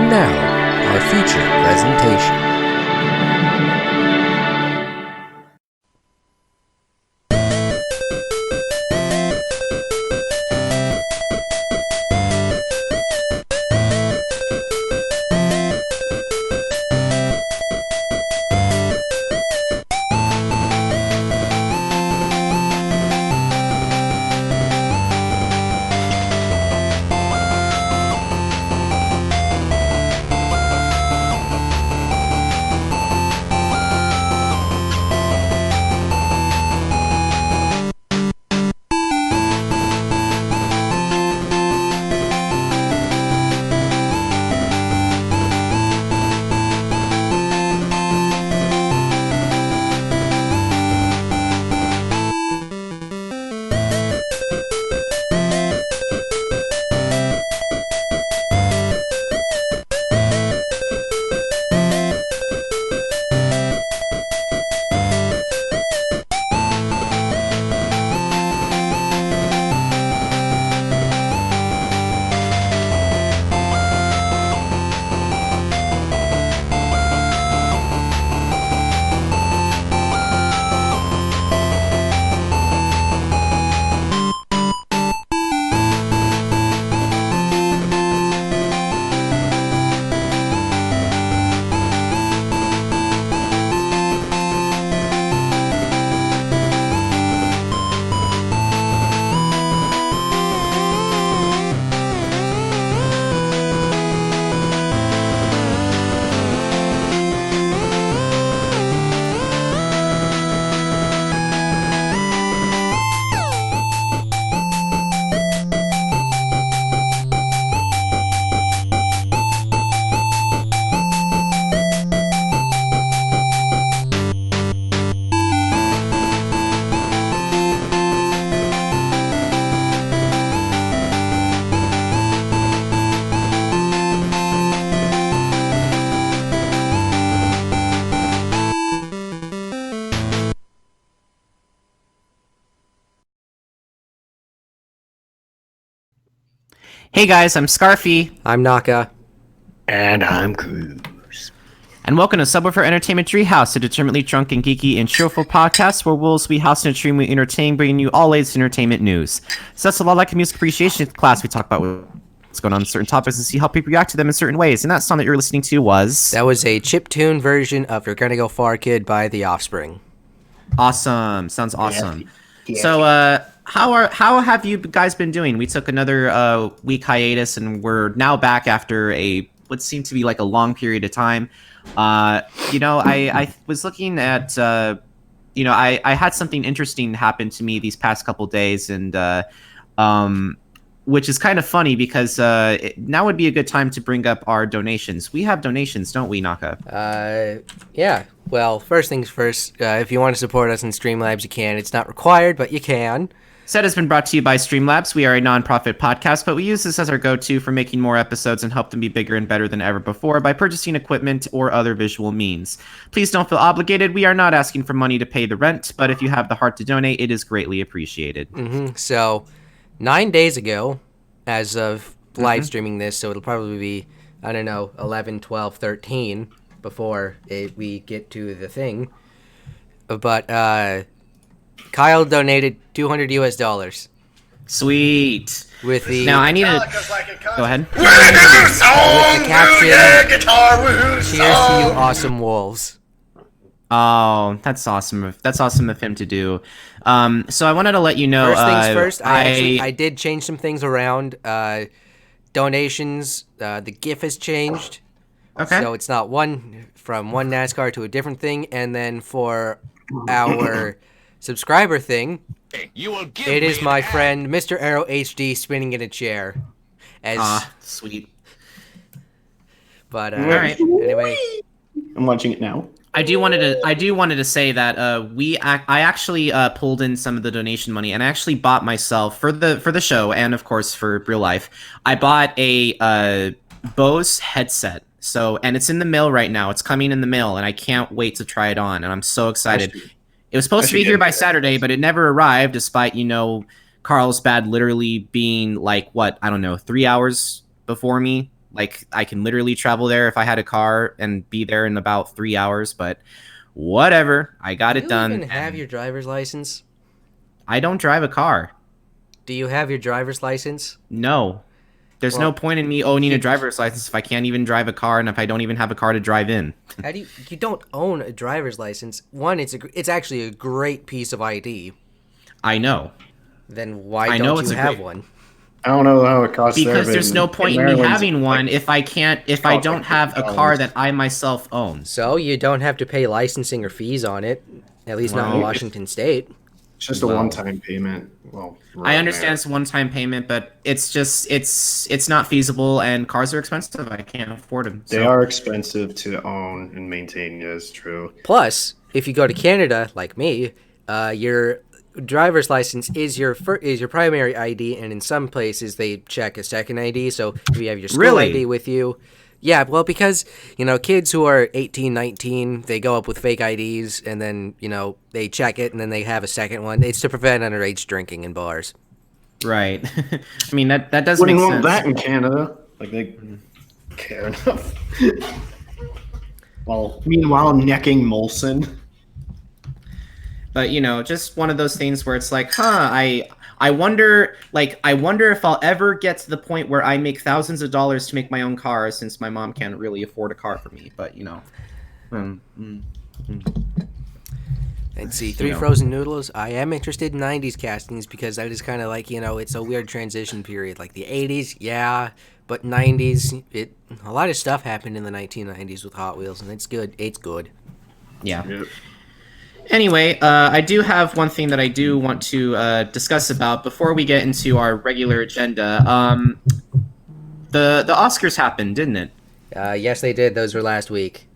And now, our feature presentation. Hey guys, I'm Scarfy. I'm Naka. And I'm Cruz. And welcome to Subwuffer Entertainment Treehouse, a determinately drunk and geeky and cheerful podcast where wolves we house in a tree and we entertain, bringing you all latest entertainment news. So that's a lot like a music appreciation class. We talk about what's going on in certain topics and see how people react to them in certain ways. And that song that you're listening to was... That was a chiptune version of You're Gonna Go Far, Kid by The Offspring. Awesome. Sounds awesome. Yeah. So, how have you guys been doing? We took another week hiatus, and we're now back after what seemed to be like a long period of time. I was looking at, I had something interesting happen to me these past couple days, and which is kind of funny because now would be a good time to bring up our donations. We have donations, don't we, Naka? Yeah. Well, first things first, if you want to support us in Streamlabs, you can. It's not required, but you can. S.E.T has been brought to you by Streamlabs. We are a non-profit podcast, but we use this as our go-to for making more episodes and help them be bigger and better than ever before by purchasing equipment or other visual means. Please don't feel obligated. We are not asking for money to pay the rent, but if you have the heart to donate, it is greatly appreciated. So, 9 days ago, as of live streaming this, so it'll probably be, 11, 12, 13 before we get to the thing. But Kyle donated $200 US. Sweet. With the now I need to go ahead. With the caption, "Cheers to you, awesome wolves." Oh, that's awesome. That's awesome of him to do. So I wanted to let you know. First things first, I did change some things around. Donations, the GIF has changed. Okay. So it's not from one NASCAR to a different thing, and then for our subscriber thing, it is my friend Mr. Arrow HD spinning in a chair. Sweet. But all right. Anyway, I'm watching it now. I do wanted to say that I actually pulled in some of the donation money, and I actually bought myself for the show and of course for real life. I bought a Bose headset. So, and it's in the mail right now. It's coming in the mail, and I can't wait to try it on. And I'm so excited. It was supposed to be here by Saturday, but it never arrived, despite Carlsbad literally being like 3 hours before me. Like I can literally travel there if I had a car and be there in about 3 hours. But whatever, I got it done. Do you even have your driver's license? I don't drive a car. Do you have your driver's license? No. There's no point in me owning a driver's license if I can't even drive a car and if I don't even have a car to drive in. How do you don't own a driver's license? One, it's actually a great piece of ID. I know. Then why don't you have one? I don't know how it costs. Because there's no point in me having one if I don't have a car that I myself own. So you don't have to pay licensing or fees on it, at least not in Washington State. It's just a one-time payment. Well, I understand it's a one-time payment, but it's just it's not feasible, and cars are expensive. I can't afford them. They are expensive to own and maintain. Yes, true. Plus, if you go to Canada like me, your driver's license is your primary ID, and in some places they check a second ID. So if you have your school ID with you. Yeah, well, because, kids who are 18, 19, they go up with fake IDs, and then, they check it, and then they have a second one. It's to prevent underage drinking in bars. Right. I mean, that does Wouldn't make want sense. that in Canada. Like, they care enough. Well, meanwhile, necking Molson. But, just one of those things where it's like, I wonder if I'll ever get to the point where I make thousands of dollars to make my own car, since my mom can't really afford a car for me. But And see, Three Frozen Noodles. I am interested in '90s castings because that is kind of like it's a weird transition period. Like the '80s, yeah, but '90s, a lot of stuff happened in the 1990s with Hot Wheels, and it's good. It's good. Yeah. Yep. Anyway, I do have one thing that I do want to discuss about before we get into our regular agenda. The Oscars happened, didn't it? Yes, they did. Those were last week.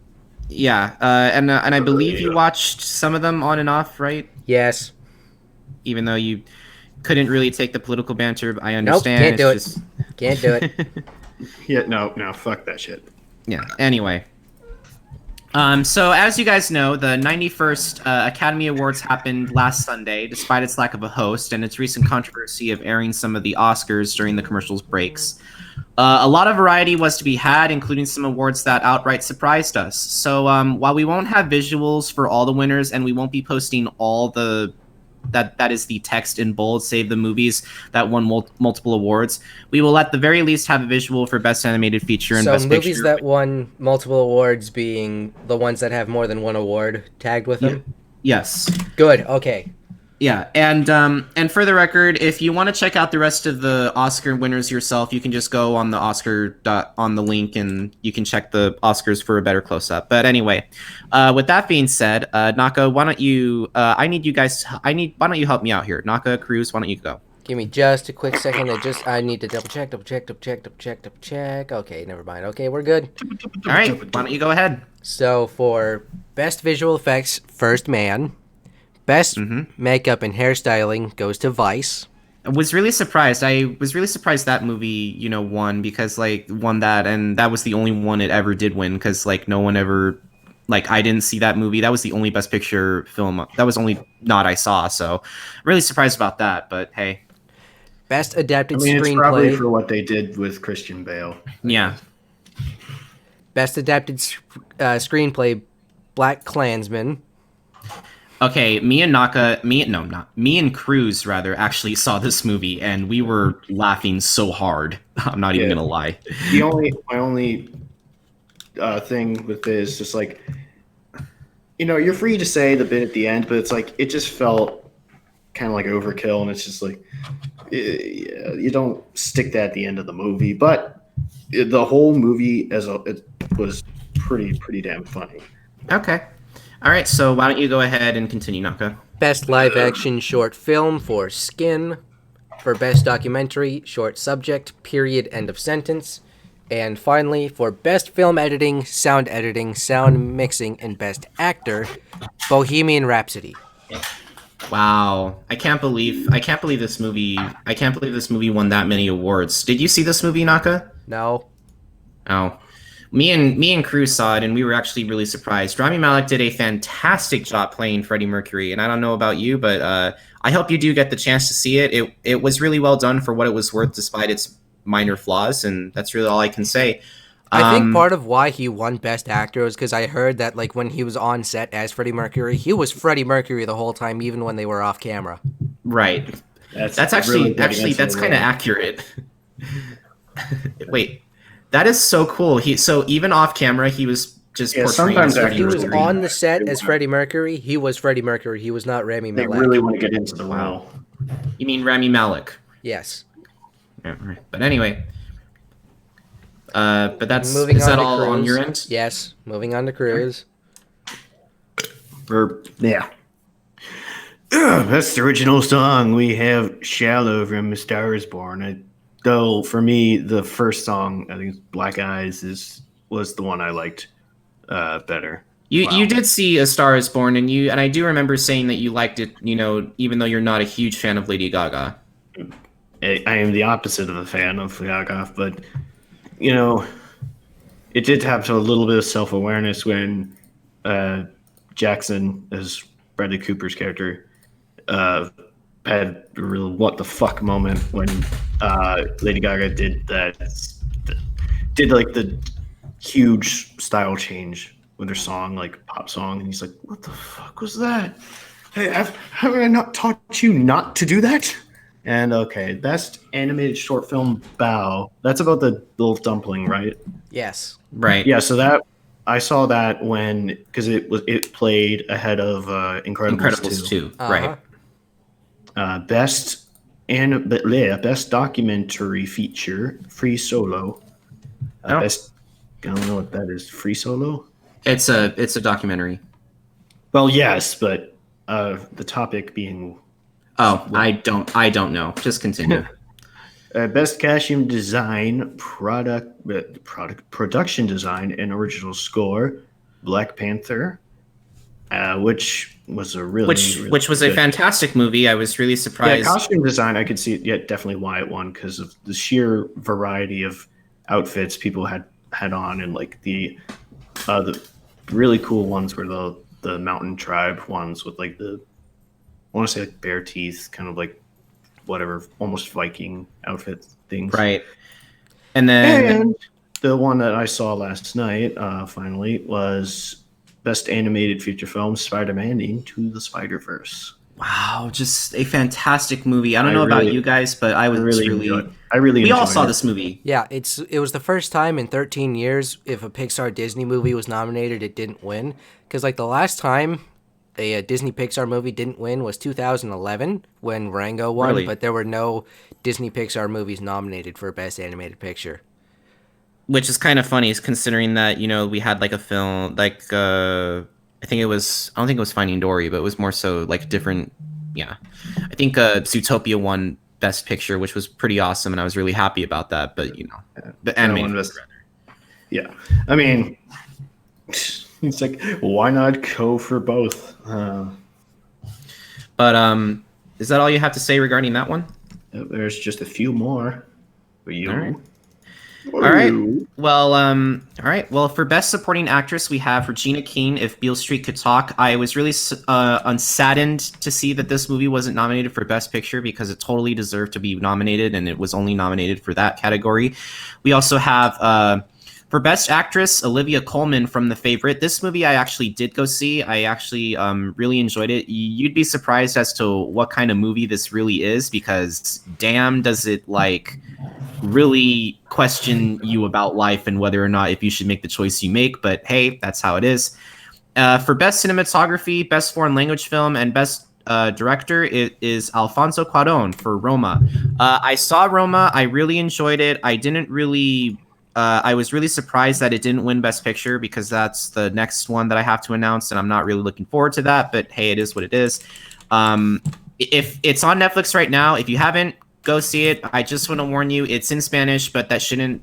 Yeah, and I believe you watched some of them on and off, right? Yes. Even though you couldn't really take the political banter, I understand. Nope, can't do it. Yeah, no, fuck that shit. Yeah. Anyway. So as you guys know, the 91st Academy Awards happened last Sunday, despite its lack of a host and its recent controversy of airing some of the Oscars during the commercials breaks. A lot of variety was to be had, including some awards that outright surprised us. So while we won't have visuals for all the winners, and we won't be posting all the that is the text in bold, save the movies that won multiple awards, we will at the very least have a visual for Best Animated Feature and Best Picture. So movies that won multiple awards being the ones that have more than one award tagged with them? Yes. Good, okay. Yeah, and for the record, if you want to check out the rest of the Oscar winners yourself, you can just go on the on the link, and you can check the Oscars for a better close-up. But anyway, with that being said, Naka, why don't you? Why don't you help me out here, Naka, Cruz? Why don't you go? Give me just a quick second. I need to double check. Okay, never mind. Okay, we're good. All right, why don't you go ahead? So for Best Visual Effects, First Man. Best makeup and hairstyling goes to Vice. I was really surprised that movie, won, because won that, and that was the only one it ever did win, because no one ever, I didn't see that movie. That was the only Best Picture film. That was only nod I saw. So really surprised about that. But hey, Best Adapted Screenplay. It's probably for what they did with Christian Bale. Yeah. Best Adapted Screenplay, Black Klansman. Okay, me and Cruz rather actually saw this movie, and we were laughing so hard. I'm not even gonna lie. My only thing with this is just you're free to say the bit at the end, but it's it just felt kind of like overkill, and it's just you don't stick that at the end of the movie. But the whole movie it was pretty damn funny. Okay. All right, so why don't you go ahead and continue, Naka? Best live action short film for Skin. For best documentary, short subject, period, end of sentence. And finally, for best film editing, sound mixing, and best actor, Bohemian Rhapsody. Wow, I can't believe this movie won that many awards. Did you see this movie, Naka? No. Oh. Me and Cruz saw it, and we were actually really surprised. Rami Malek did a fantastic job playing Freddie Mercury, and I don't know about you, but I hope you do get the chance to see it. It was really well done for what it was worth, despite its minor flaws, and that's really all I can say. I think part of why he won Best Actor was because I heard that like when he was on set as Freddie Mercury, he was Freddie Mercury the whole time, even when they were off camera. Right. That's really actually that's kind of accurate. Wait, that is so cool. So even off camera, he was just portraying sometimes as Freddie He was Mercury. on the set as Freddie Mercury. He was Freddie Mercury. He was not Rami They Malek. really want to get into the role. You mean Rami Malek? Yes. Yeah, right. But anyway, but that's Moving is on that to all Cruise. on your end? Yes. Moving on to Cruise. Best original song, we have "Shallow" from "A Star Is Born." Though for me, the first song, I think "Black Eyes," was the one I liked better. You did see A Star Is Born, and I do remember saying that you liked it. Even though you're not a huge fan of Lady Gaga. I am the opposite of a fan of Gaga, but it did have a little bit of self-awareness when Jackson, as Bradley Cooper's character, had a real what the fuck moment when Lady Gaga did like the huge style change with her song, like pop song, and he's like, "What the fuck was that? Hey, haven't I not taught you not to do that?" And okay, best animated short film, Bow. That's about the little dumpling, right? Yes. Right. Yeah. So that I saw that because it played ahead of Incredibles 2. Right. Best documentary feature, Free Solo. Best, I don't know what that is. Free Solo. It's a documentary. Well, yes, but the topic being. Oh, I don't know. Just continue. Best costume design, production design, and original score, Black Panther, which was a which was a fantastic movie. I was really surprised. Yeah, costume design, I could see definitely why it won, because of the sheer variety of outfits people had on, and like the really cool ones were the Mountain Tribe ones with like I want to say like bear teeth, kind of like whatever, almost Viking outfit things. Right. And then the one that I saw last night, finally, was Best Animated Feature Film, Spider-Man Into the Spider-Verse. Wow, just a fantastic movie. I don't know about you guys, but I was really we all saw this movie. Yeah, it was the first time in 13 years if a Pixar Disney movie was nominated, it didn't win. Because like the last time a Disney Pixar movie didn't win was 2011 when Rango won, Really? but there were no Disney Pixar movies nominated for Best Animated Picture. Which is kind of funny, considering that we had like a film like I don't think it was Finding Dory, but it was more so like different. Yeah, I think Zootopia won Best Picture, which was pretty awesome, and I was really happy about that. But the animated was better. Yeah, I mean, it's like, why not go for both? But is that all you have to say regarding that one? There's just a few more for you. All right. All right. Well, all right. Well, for Best Supporting Actress, we have Regina King, If Beale Street Could Talk. I was really unsaddened to see that this movie wasn't nominated for Best Picture, because it totally deserved to be nominated, and it was only nominated for that category. We also have for Best Actress, Olivia Colman from The Favorite. This movie I actually did go see. I actually really enjoyed it. You'd be surprised as to what kind of movie this really is, because damn, does it like really question you about life and whether or not if you should make the choice you make. But hey, that's how it is. For Best Cinematography, Best Foreign Language Film, and Best Director, it is Alfonso Cuarón for Roma. I saw Roma. I really enjoyed it. I was really surprised that it didn't win Best Picture, because that's the next one that I have to announce, and I'm not really looking forward to that. But hey, it is what it is. If it's on Netflix right now, if you haven't, go see it. I just want to warn you, it's in Spanish, but that shouldn't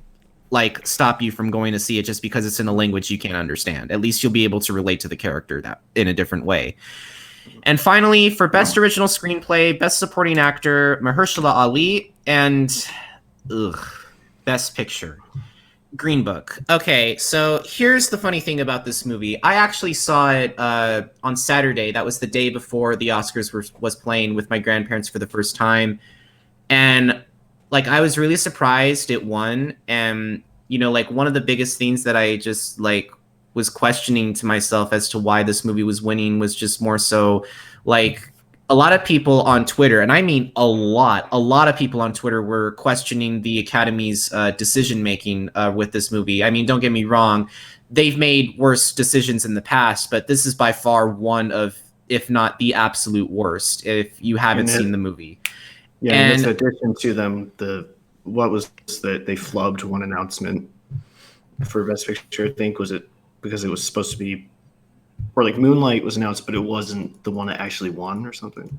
like stop you from going to see it just because it's in a language you can't understand. At least you'll be able to relate to the character that in a different way. And finally, for Best Original Screenplay, Best Supporting Actor, Mahershala Ali, and Best Picture, Green Book. Okay, so here's the funny thing about this movie. I actually saw it on Saturday. That was the day before the Oscars was playing with my grandparents for the first time. And like, I was really surprised it won. And like one of the biggest things that I just like was questioning to myself as to why this movie was winning was just more so like a lot of people on Twitter, and I mean a lot of people on Twitter were questioning the Academy's decision making with this movie. I mean, don't get me wrong, they've made worse decisions in the past, but this is by far one of, if not the absolute worst, if you haven't seen the movie. Yeah, and in addition to them, what was that they flubbed one announcement for Best Picture, I think, was it because it was supposed to be, or like Moonlight was announced, but it wasn't the one that actually won or something.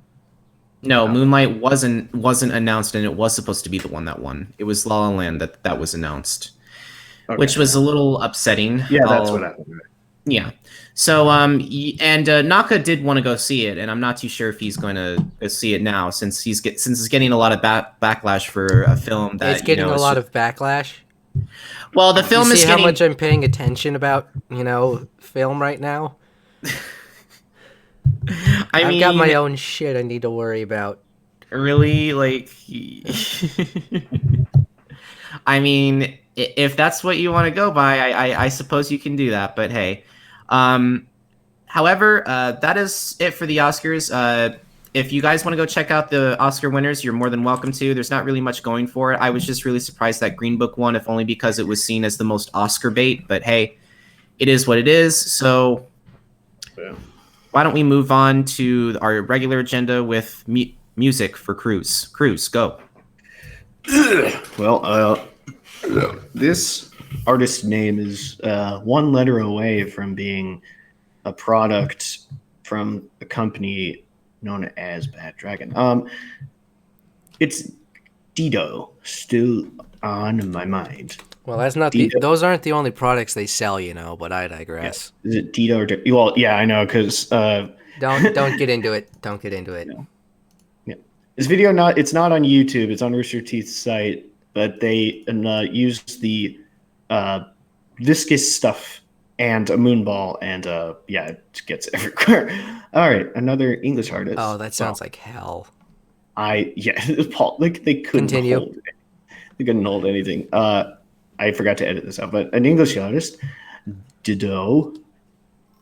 No, Moonlight wasn't announced, and it was supposed to be the one that won. It was La La Land that was announced, which was a little upsetting. Yeah, that's what happened. Yeah. So, Naka did want to go see it, and I'm not too sure if he's going to go see it now, since it's getting a lot of backlash for a film that it's getting a lot of backlash. Well, the film is getting... how much I'm paying attention about film right now. I've got my own shit I need to worry about. Really, like, I mean, if that's what you want to go by, I suppose you can do that. But hey, however, that is it for the Oscars. If you guys want to go check out the Oscar winners, you're more than welcome to. There's not really much going for it. I was just really surprised that Green Book won, if only because it was seen as the most Oscar bait. But hey, it is what it is. So why don't we move on to our regular agenda with music for Cruz. Cruz, go. Well, this artist's name is one letter away from being a product from a company known as Bad Dragon. It's Dido, still on my mind. Well, that's not those aren't the only products they sell, but I digress. Yeah. Is it Dido? Well, yeah, I know, because don't get into it. Don't get into it. No. Yeah, this video it's not on YouTube. It's on Rooster Teeth's site, but they used the viscous stuff and a moon ball, and it gets everywhere. All right, another English artist. Oh, that sounds like hell. Paul, like they couldn't hold it. They couldn't hold anything. I forgot to edit this out, but an English artist, Dido,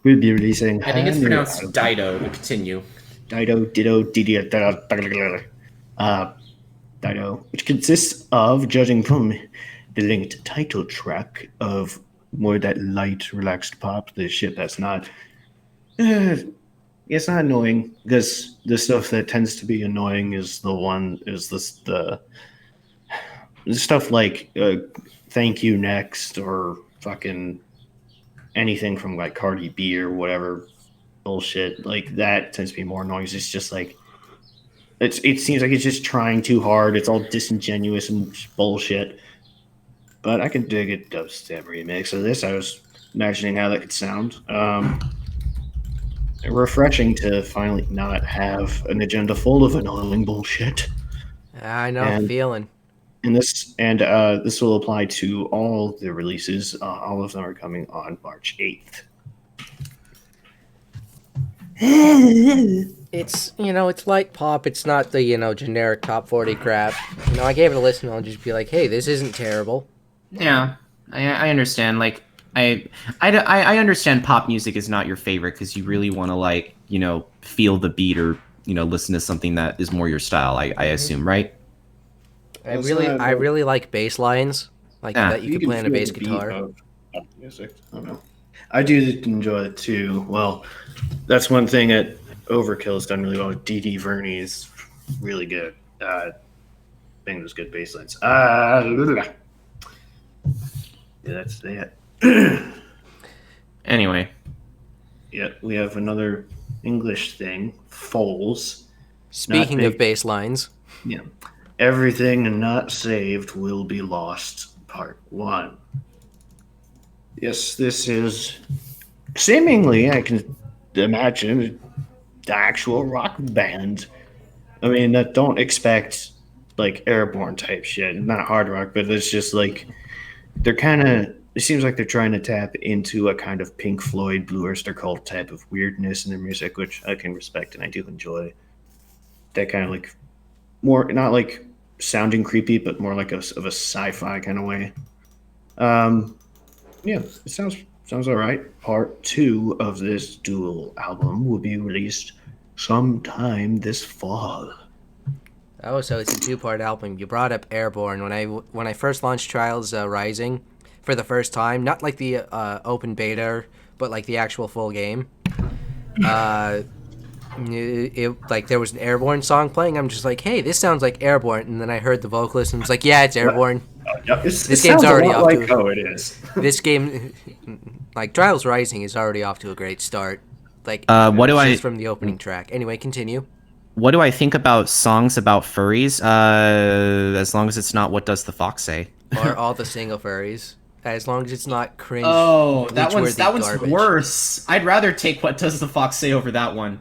will be releasing. I think it's pronounced Dido. But continue. Dido, which consists of, judging from the linked title track, of more that light, relaxed pop. The shit that's not. It's not annoying, because the stuff that tends to be annoying is the stuff like Thank You Next, or fucking anything from like Cardi B or whatever bullshit. Like that tends to be more annoying. It's just like it seems like it's just trying too hard. It's all disingenuous and bullshit. But I can dig a dubstep remix of this. I was imagining how that could sound. Refreshing to finally not have an agenda full of annoying bullshit. I know the feeling. And this will apply to all the releases. All of them are coming on March 8th. It's it's light pop. It's not the generic top 40 crap. I gave it a listen. I'll just be like, hey, this isn't terrible. Yeah, I understand. Like I understand pop music is not your favorite because you really want to feel the beat or listen to something that is more your style. I assume, right? I really like bass lines that you can play on a bass guitar. Music. I don't know. I do enjoy it too. Well, that's one thing that Overkill has done really well. D.D. Verney is really good. Making those good bass lines. Yeah, that's that. Anyway. Yeah, we have another English thing. Foals. Speaking of bass lines. Yeah. Everything Not Saved Will Be Lost, Part 1. Yes, this is seemingly, I can imagine, the actual rock band. I mean, don't expect Airborne type shit. Not hard rock, but it's just they're kind of, it seems like they're trying to tap into a kind of Pink Floyd, Blue Oyster Cult type of weirdness in their music, which I can respect and I do enjoy. That kind of more, not sounding creepy, but more of a sci-fi kind of way. Yeah, it sounds all right. Part 2 of this dual album will be released sometime this fall. Oh, so it's a two-part album. You brought up Airborne when I first launched Trials Rising for the first time, not like the open beta, but like the actual full game. Uh, like there was an Airborne song playing. I'm just like, hey, this sounds like Airborne, and then I heard the vocalist and was like, yeah, it's Airborne. Yeah, it This game's sounds a already lot off like to how it is. this game, like Trials Rising, is already off to a great start. Like What do just I from the opening track. Anyway, continue. what do I think about songs about furries? As long as it's not What Does the Fox Say? Or all the single furries, as long as it's not cringe. Oh, that one's garbage. worse. I'd rather take What Does the Fox Say over that one.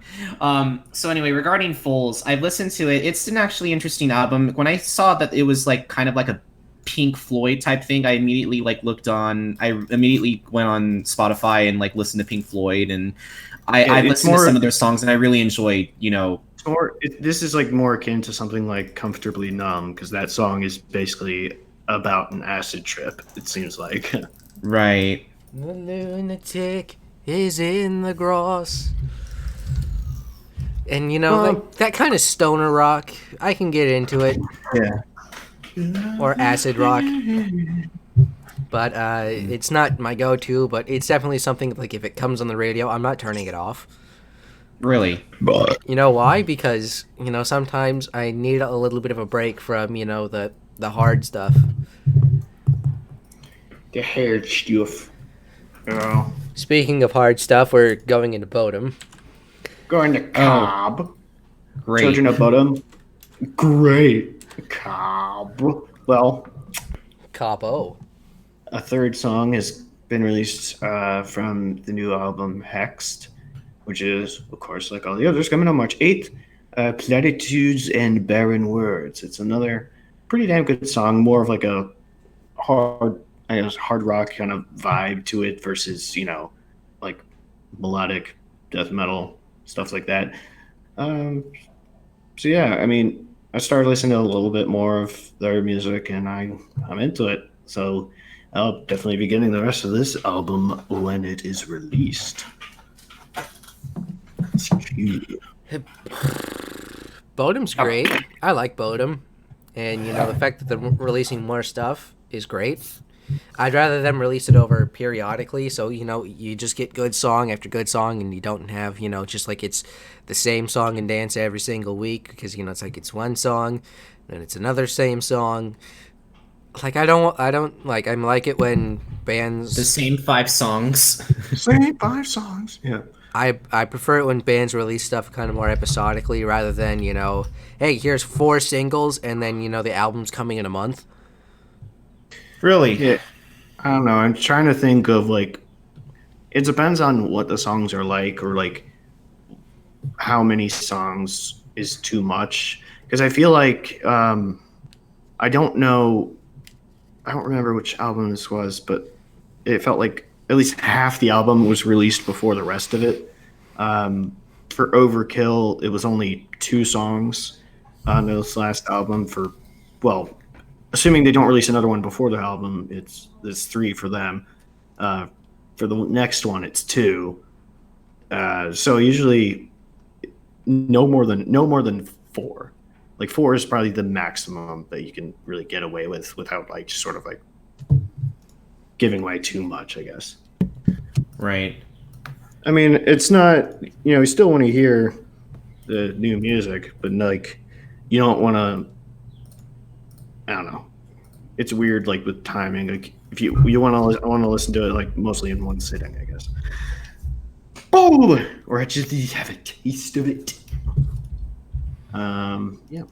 So anyway, regarding Foals, I've listened to it. It's an actually interesting album. When I saw that it was like kind of like a Pink Floyd type thing, I immediately I immediately went on Spotify and like listened to Pink Floyd, and I listened to some of their songs, and I really enjoy, This is like more akin to something like Comfortably Numb, because that song is basically about an acid trip, it seems like. right. The lunatic is in the grass. And like that kind of stoner rock, I can get into it. Yeah. Or acid rock. But it's not my go-to, but it's definitely something like if it comes on the radio, I'm not turning it off. Really? You know why? Because, sometimes I need a little bit of a break from, the hard stuff. The hard stuff. Oh. Speaking of hard stuff, we're going into Bodom. Going to Cobb. Great. Children of Bodom. Great. Cobb. Well, Capo. a third song has been released from the new album Hexed, which is, of course, like all the others, coming on March 8th. Platitudes and Barren Words. It's another pretty damn good song, more of like a hard rock kind of vibe to it versus, like melodic death metal, stuff like that. So yeah, I mean, I started listening to a little bit more of their music and I'm into it. So I'll definitely be getting the rest of this album when it is released. Bodom's great. I like Bodom. And, the fact that they're releasing more stuff is great. I'd rather them release it over periodically, so, you just get good song after good song, and you don't have, just like it's the same song and dance every single week, because, it's like it's one song, then it's another same song. Like, I like it when bands... The same 5 songs. Same 5 songs. Yeah. I prefer it when bands release stuff kind of more episodically rather than, hey, here's 4 singles and then, the album's coming in a month. Really? Yeah. I don't know. I'm trying to think of, like, it depends on what the songs are like or, like, how many songs is too much. Because I feel like, I don't remember which album this was, but it felt like at least half the album was released before the rest of it. For Overkill, it was only 2 songs on this last album. Assuming they don't release another one before the album, it's 3 for them. For the next one, it's 2. So usually no more than 4. Like 4 is probably the maximum that you can really get away with without like just sort of like giving away too much, I guess. Right. I mean, it's not, you still want to hear the new music, but like, you don't want to, I don't know. It's weird, like with timing. Like if you want to listen to it like mostly in one sitting, I guess. Oh, or actually have a taste of it. Yeah,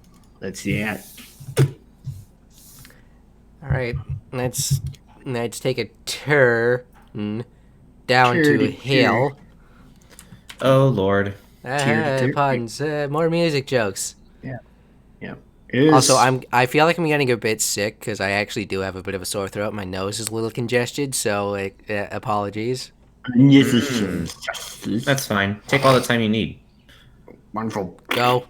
that's that. All right, let's take a turn down to hell. Oh Lord. Puns, more music jokes. Yeah. Also, I feel like I'm getting a bit sick because I actually do have a bit of a sore throat. My nose is a little congested, so apologies. That's fine. Take all the time you need. Wonderful. Go.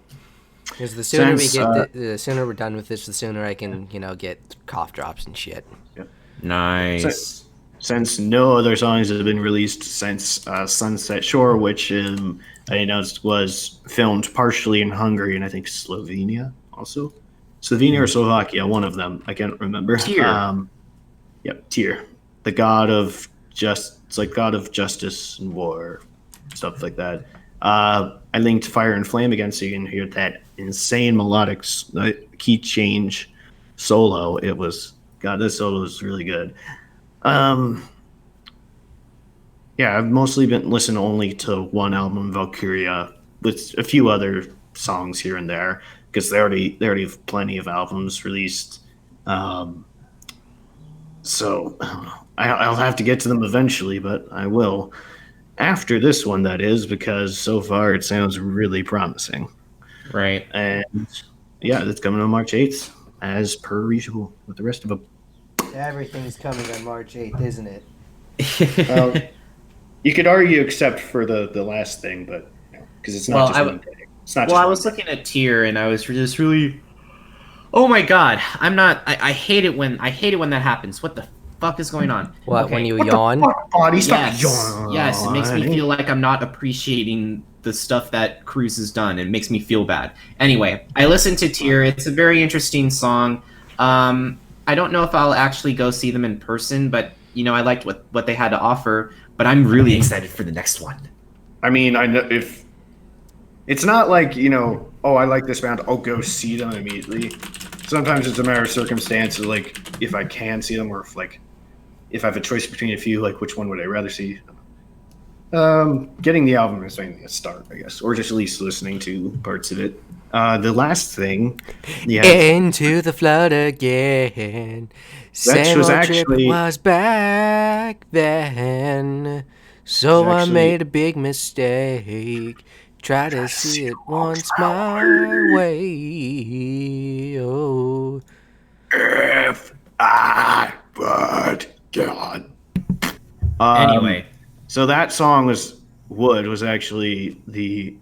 Because the sooner the sooner we're done with this, the sooner I can, get cough drops and shit. Yeah. Nice. Since no other songs have been released since Sunset Shore, which I announced was filmed partially in Hungary and I think Slovenia also. Slovenia or Slovakia, one of them. I can't remember. Tyr. Yep, Tyr. The god of it's like god of justice and war, stuff like that. I linked Fire and Flame again so you can hear that insane melodic key change solo. This solo is really good. Yeah, I've mostly been listening only to one album, Valkyria, with a few other songs here and there because they already have plenty of albums released. So I don't know. I'll have to get to them eventually, but I will after this one. That is because so far it sounds really promising. Right. And yeah, that's coming on March 8th, as per usual with the rest of them. Everything's coming on March 8th, isn't it? You could argue, except for the last thing, but because it's not just one day. It's not. Well, I was looking at Tyr, and I was just really. Oh my god! I'm not. I hate it when that happens. What the fuck is going on? What, when you yawn? Body, yes, yawn. Yes, it makes me feel like I'm not appreciating the stuff that Cruz has done. It makes me feel bad. Anyway, I listened to Tyr. It's a very interesting song. I don't know if I'll actually go see them in person, but I liked what they had to offer. But I'm really excited for the next one. I mean, I know if it's not like oh, I like this band, I'll go see them immediately. Sometimes it's a matter of circumstance, like if I can see them, or if I have a choice between a few, like which one would I rather see? Getting the album is a start, I guess, or just at least listening to parts of it. The last thing, Into the Flood again. That was actually was back then, so I made a big mistake. Try to see it once my way. Oh, if I would God. Anyway, so that song was actually the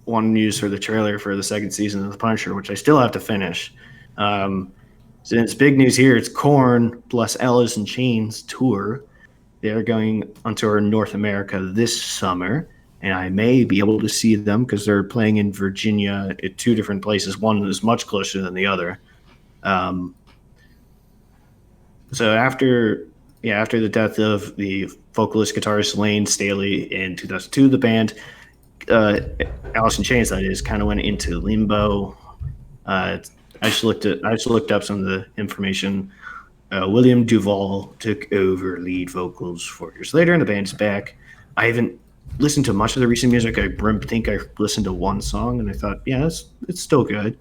one used for the trailer for the second season of The Punisher, which I still have to finish. So it's big news here. It's Korn plus Alice in Chains tour. They're going on tour in North America this summer, and I may be able to see them because they're playing in Virginia at two different places. One is much closer than the other. So after the death of the vocalist guitarist Lane Staley in 2002, the band Alice in Chains, that is, kind of went into limbo. I just looked up some of the information. William Duvall took over lead vocals 4 years later, and the band's back. I haven't listened to much of the recent music. I think I listened to one song, and I thought, yeah, it's still good.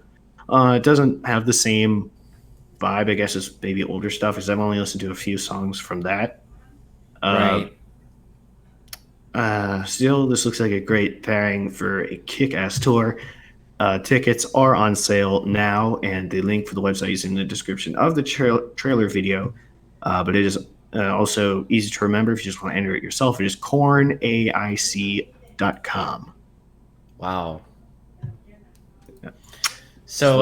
It doesn't have the same vibe, I guess, as maybe older stuff, because I've only listened to a few songs from that. Right. Still, this looks like a great pairing for a kick-ass tour. Tickets are on sale now, and the link for the website is in the description of the trailer video. But it is also easy to remember if you just want to enter it yourself. It is kornaic.com. Wow. Yeah. So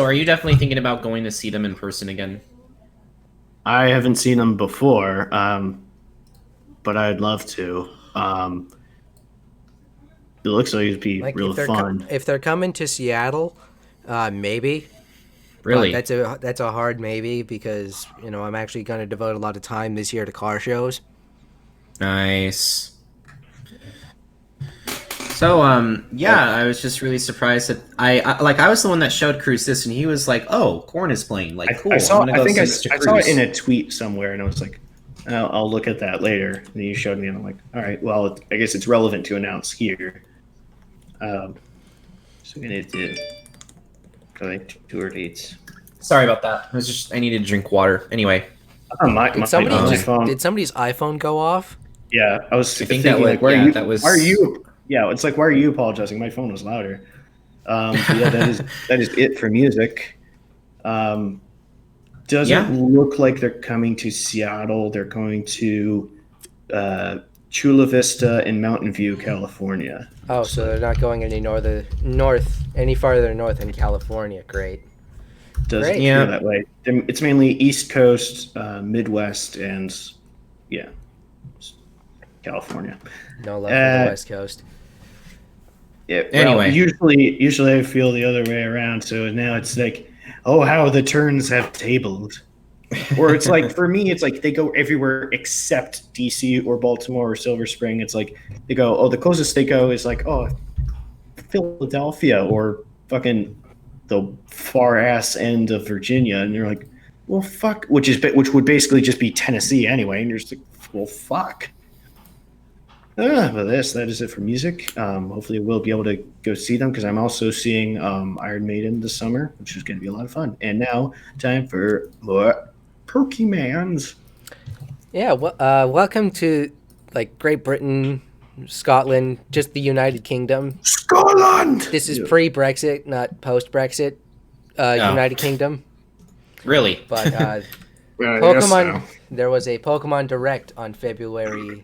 are you definitely thinking about going to see them in person again? I haven't seen them before, but I'd love to. It looks like it'd be real fun. If they're coming to Seattle, maybe. Really? But that's a hard maybe because I'm actually going to devote a lot of time this year to car shows. Nice. So I was just really surprised that I was the one that showed Cruz this, and he was like, "Oh, Korn is playing." Like, cool. I saw it in a tweet somewhere, and I was like, I'll look at that later. And you showed me, and I'm like, all right, well, I guess it's relevant to announce here. So we need to collect tour dates. Sorry about that. I needed to drink water. Anyway. Did somebody's iPhone go off? Yeah, I was thinking, why are you apologizing? My phone was louder. That is it for music. Doesn't look like they're coming to Seattle. They're going to Chula Vista and Mountain View, California. Oh, so they're not going any farther north in California. Great. does Great. appear that way. It's mainly East Coast, Midwest, and yeah, California. No love for the West Coast. Yeah, Anyway. usually I feel the other way around. So now it's like, oh, how the turns have tabled. Or it's like, for me, it's like they go everywhere except DC or Baltimore or Silver Spring. It's like they go, oh, the closest they go is like, oh, Philadelphia or fucking the far ass end of Virginia, and you're like, well, fuck, which would basically just be Tennessee anyway, and you're just like, well, fuck. But that is it for music. Hopefully, we'll be able to go see them because I'm also seeing Iron Maiden this summer, which is going to be a lot of fun. And now, time for more Pokemons. Yeah, welcome to like Great Britain, Scotland, just the United Kingdom. Scotland. This is pre-Brexit, not post-Brexit. United Kingdom. Really? But Pokemon. Pokemon. There was a Pokemon Direct on February.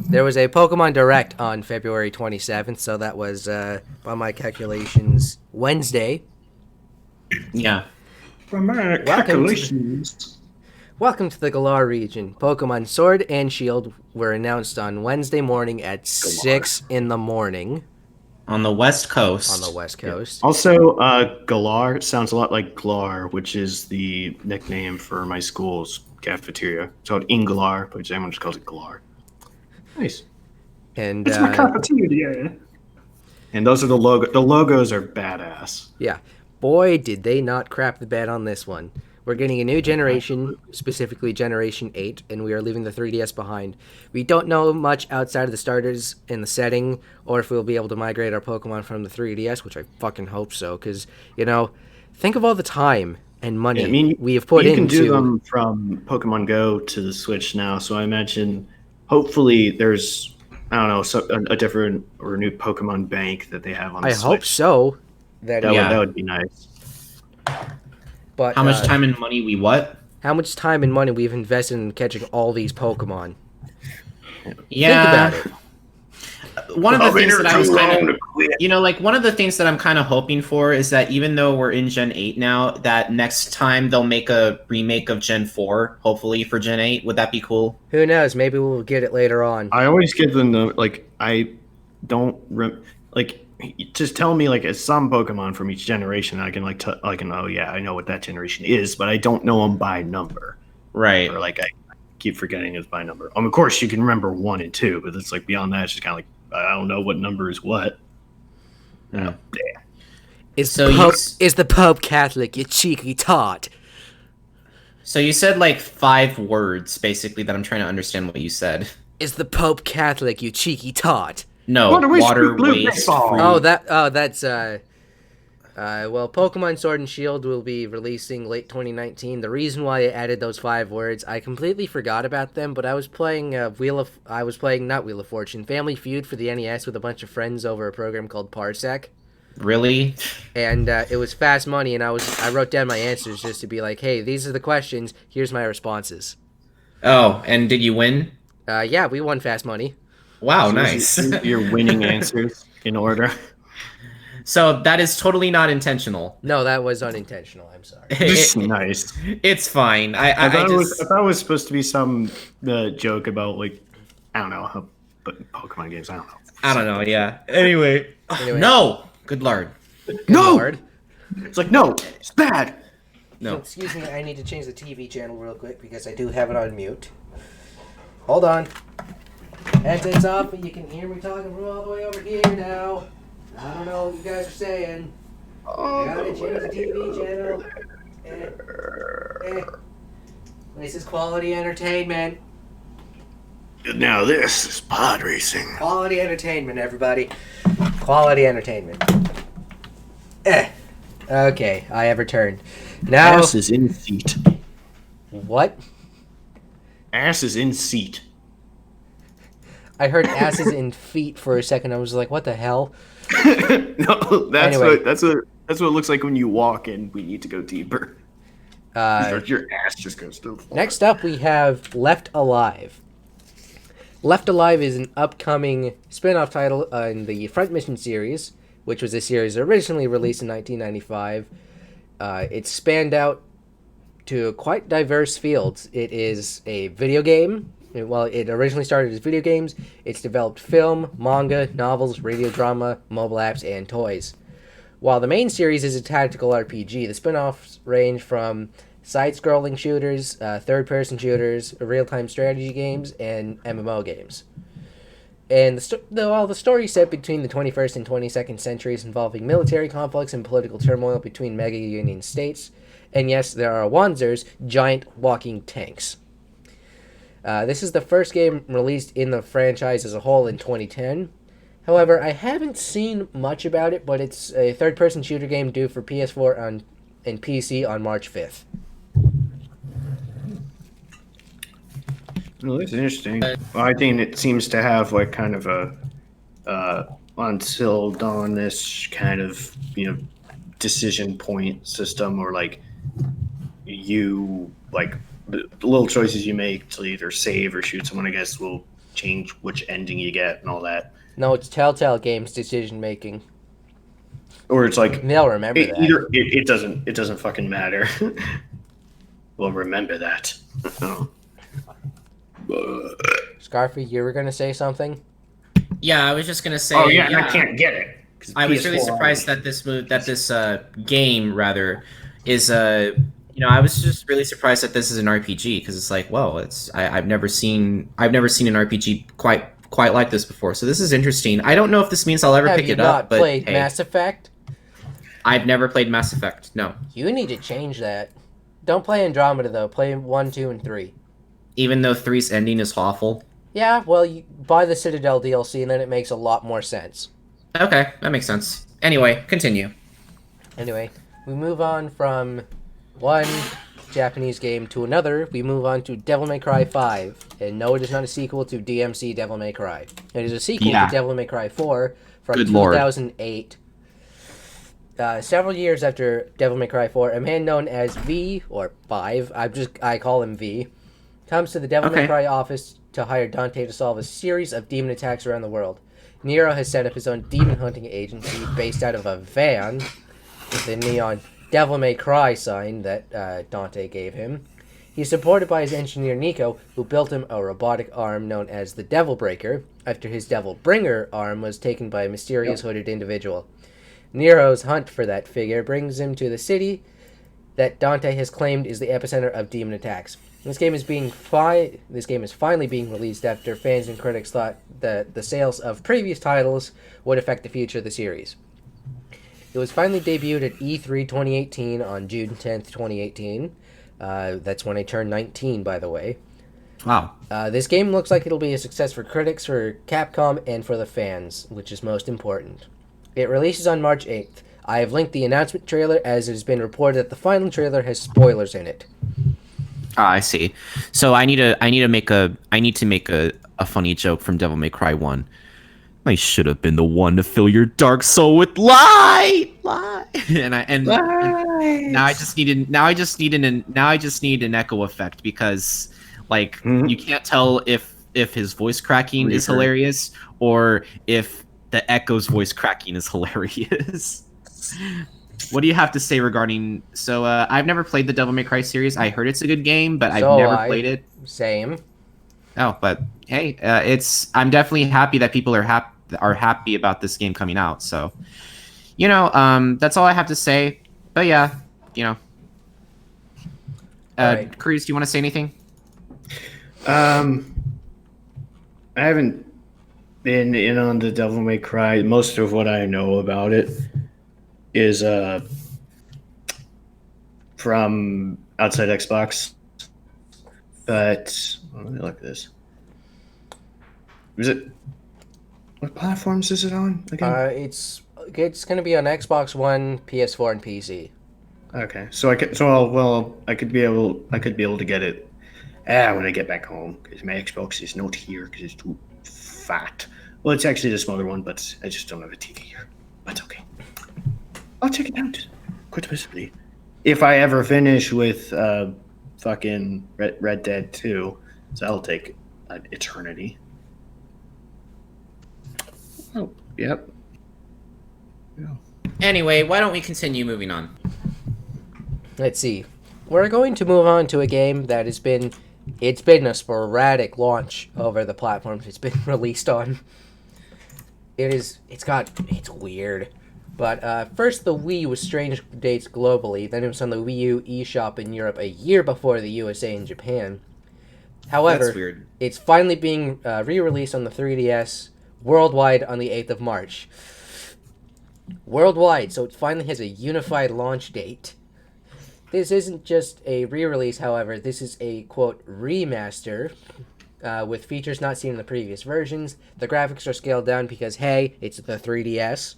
There was a Pokemon Direct on February 27th, so that was, by my calculations, Wednesday. Yeah. By my calculations. Welcome to the Galar region. Pokemon Sword and Shield were announced on Wednesday morning at 6 in the morning. On the West Coast. On the West Coast. Yeah. Also, Galar sounds a lot like Glar, which is the nickname for my school's cafeteria. It's called Inglar, but everyone just calls it Galar. Nice. And it's my cafeteria. And those are the logos. The logos are badass. Yeah. Boy, did they not crap the bed on this one. We're getting a new generation, specifically Generation 8, and we are leaving the 3DS behind. We don't know much outside of the starters and the setting, or if we'll be able to migrate our Pokemon from the 3DS, which I fucking hope so, because, think of all the time and money we have put into... You can do them from Pokemon Go to the Switch now, so I imagine, hopefully, there's, I don't know, a different or new Pokemon bank that they have on the Switch. I hope so. That would be nice. But how much time and money we what? How much time and money we've invested in catching all these Pokemon. Yeah. Think about it. One of the things that I was kind of, one of the things that I'm kind of hoping for is that even though we're in Gen 8 now, that next time they'll make a remake of Gen 4, hopefully for Gen 8. Would that be cool? Who knows? Maybe we'll get it later on. I always give them just tell me some Pokemon from each generation. I can I know what that generation is, but I don't know them by number. Right. Or I keep forgetting it's by number. Of course you can remember 1 and 2, but it's beyond that. It's just kind of I don't know what number is what. Yeah. Is the Pope Catholic, you cheeky tot? So you said 5 words basically that I'm trying to understand what you said. Is the Pope Catholic, you cheeky tot? No, water, waste, fruit. That's Pokemon Sword and Shield will be releasing late 2019. The reason why I added those 5 words, I completely forgot about them, but I was playing not Wheel of Fortune, Family Feud for the NES with a bunch of friends over a program called Parsec. Really? And it was fast money, and I wrote down my answers just to be like, hey, these are the questions, here's my responses. Oh, and did you win? Yeah, we won fast money. Wow, so nice. Your winning answers in order. So that is totally not intentional. No, that was unintentional. I'm sorry. Nice. It's fine. I thought it was supposed to be some joke about I don't know, but Pokemon games. I don't know. Yeah. Anyway. No. Good lord. No. Lord. It's no. It's bad. No. Excuse me. I need to change the TV channel real quick because I do have it on mute. Hold on. Headset's off, but you can hear me talking from all the way over here now. I don't know what you guys are saying. I gotta change the TV channel. This is quality entertainment. Now this is pod racing. Quality entertainment, everybody. Quality entertainment. Okay, I have returned. Now. Ass is in seat. What? Ass is in seat. I heard asses in feet for a second. I was like, "What the hell?" No, that's what it looks like when you walk, and we need to go deeper. Your ass just goes to the floor. Next up, we have Left Alive. Left Alive is an upcoming spin-off title in the Front Mission series, which was a series originally released in 1995. It spanned out to quite diverse fields. It is a video game. While it originally started as video games, it's developed film, manga, novels, radio drama, mobile apps, and toys. While the main series is a tactical RPG, the spin-offs range from side-scrolling shooters, third-person shooters, real-time strategy games, and MMO games. And the story set between the 21st and 22nd centuries involving military conflicts and political turmoil between mega-union states. And yes, there are Wanzers, giant walking tanks. This is the first game released in the franchise as a whole in 2010. However, I haven't seen much about it, but it's a third-person shooter game due for PS4 and PC on March 5th. Well, that's interesting. Well, I think it seems to have like kind of a until dawn-ish kind of decision point system, or like you like the little choices you make to either save or shoot someone, I guess, will change which ending you get and all that. No, it's Telltale Games decision making. Or it's like they'll remember that. Either it doesn't fucking matter. We'll remember that. Scarfy, you were gonna say something? Yeah, I was just gonna say. Oh yeah, I can't get it. I was really surprised that this game rather is I was just really surprised that this is an RPG, because it's like, well, I've never seen an RPG quite like this before. So this is interesting. I don't know if this means I'll ever pick it up. But played Mass Effect? I've never played Mass Effect. No. You need to change that. Don't play Andromeda though. Play 1, 2, and 3. Even though 3's ending is awful. Yeah, well, you buy the Citadel DLC, and then it makes a lot more sense. Okay, that makes sense. Anyway, continue. Anyway, we move on from one Japanese game to another. We move on to Devil May Cry 5. And no, it is not a sequel to DMC Devil May Cry. It is a sequel to Devil May Cry 4 from 2008. Several years after Devil May Cry 4, a man known as V, or 5, I call him V, comes to the Devil May Cry office to hire Dante to solve a series of demon attacks around the world. Nero has set up his own demon hunting agency based out of a van with the neon Devil May Cry sign that Dante gave him. He's supported by his engineer Nico, who built him a robotic arm known as the Devil Breaker, after his Devil Bringer arm was taken by a mysterious hooded individual. Nero's hunt for that figure brings him to the city that Dante has claimed is the epicenter of demon attacks. This game is finally being released after fans and critics thought that the sales of previous titles would affect the future of the series. It was finally debuted at E3 2018 on June 10th, 2018. That's when I turned 19, by the way. Wow. This game looks like it'll be a success for critics, for Capcom, and for the fans, which is most important. It releases on March 8th. I have linked the announcement trailer, as it has been reported that the final trailer has spoilers in it. I see. So I need to make a funny joke from Devil May Cry 1. I should have been the one to fill your dark soul with light. And now I just need an echo effect, because like you can't tell if his voice cracking is hilarious or if the Echo's voice cracking is hilarious. What do you have to say regarding... So, I've never played the Devil May Cry series. I heard it's a good game, but I've never played it. Same. Oh, but hey, I'm definitely happy that people are happy about this game coming out. So, that's all I have to say. But yeah, right. Cruz, do you want to say anything? I haven't been in on the Devil May Cry. Most of what I know about it is from outside Xbox. But let me look at this. Is it? What platforms is it on again? It's going to be on Xbox One, PS4, and PC. Okay, so I could be able to get it when I get back home, because my Xbox is not here because it's too fat. Well, it's actually the smaller one, but I just don't have a TV here. That's okay. I'll check it out quite possibly if I ever finish with fucking Red Dead 2. So that'll take an eternity. Oh, yep. Anyway, why don't we continue moving on? Let's see. We're going to move on to a game that it's been a sporadic launch over the platforms it's been released on. It's weird. But first, the Wii was strange dates globally. Then it was on the Wii U eShop in Europe a year before the USA and Japan. However, That's weird. it's finally being re-released on the 3DS worldwide on the 8th of March. Worldwide, so it finally has a unified launch date. This isn't just a re-release, however. This is a, quote, remaster with features not seen in the previous versions. The graphics are scaled down because, hey, it's the 3DS.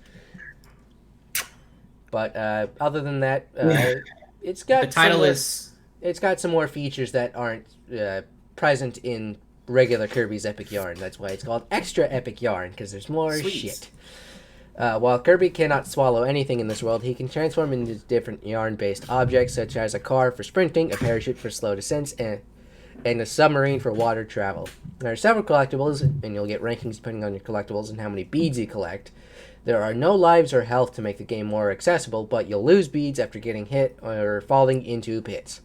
But other than that, it's got The title is... It's got some more features that aren't present in regular Kirby's Epic Yarn. That's why it's called Extra Epic Yarn, because there's more Sweet. shit. While Kirby cannot swallow anything in this world, he can transform into different yarn-based objects, such as a car for sprinting, a parachute for slow descents, and a submarine for water travel. There are several collectibles, and you'll get rankings depending on your collectibles and how many beads you collect. There are no lives or health to make the game more accessible, but you'll lose beads after getting hit or falling into pits.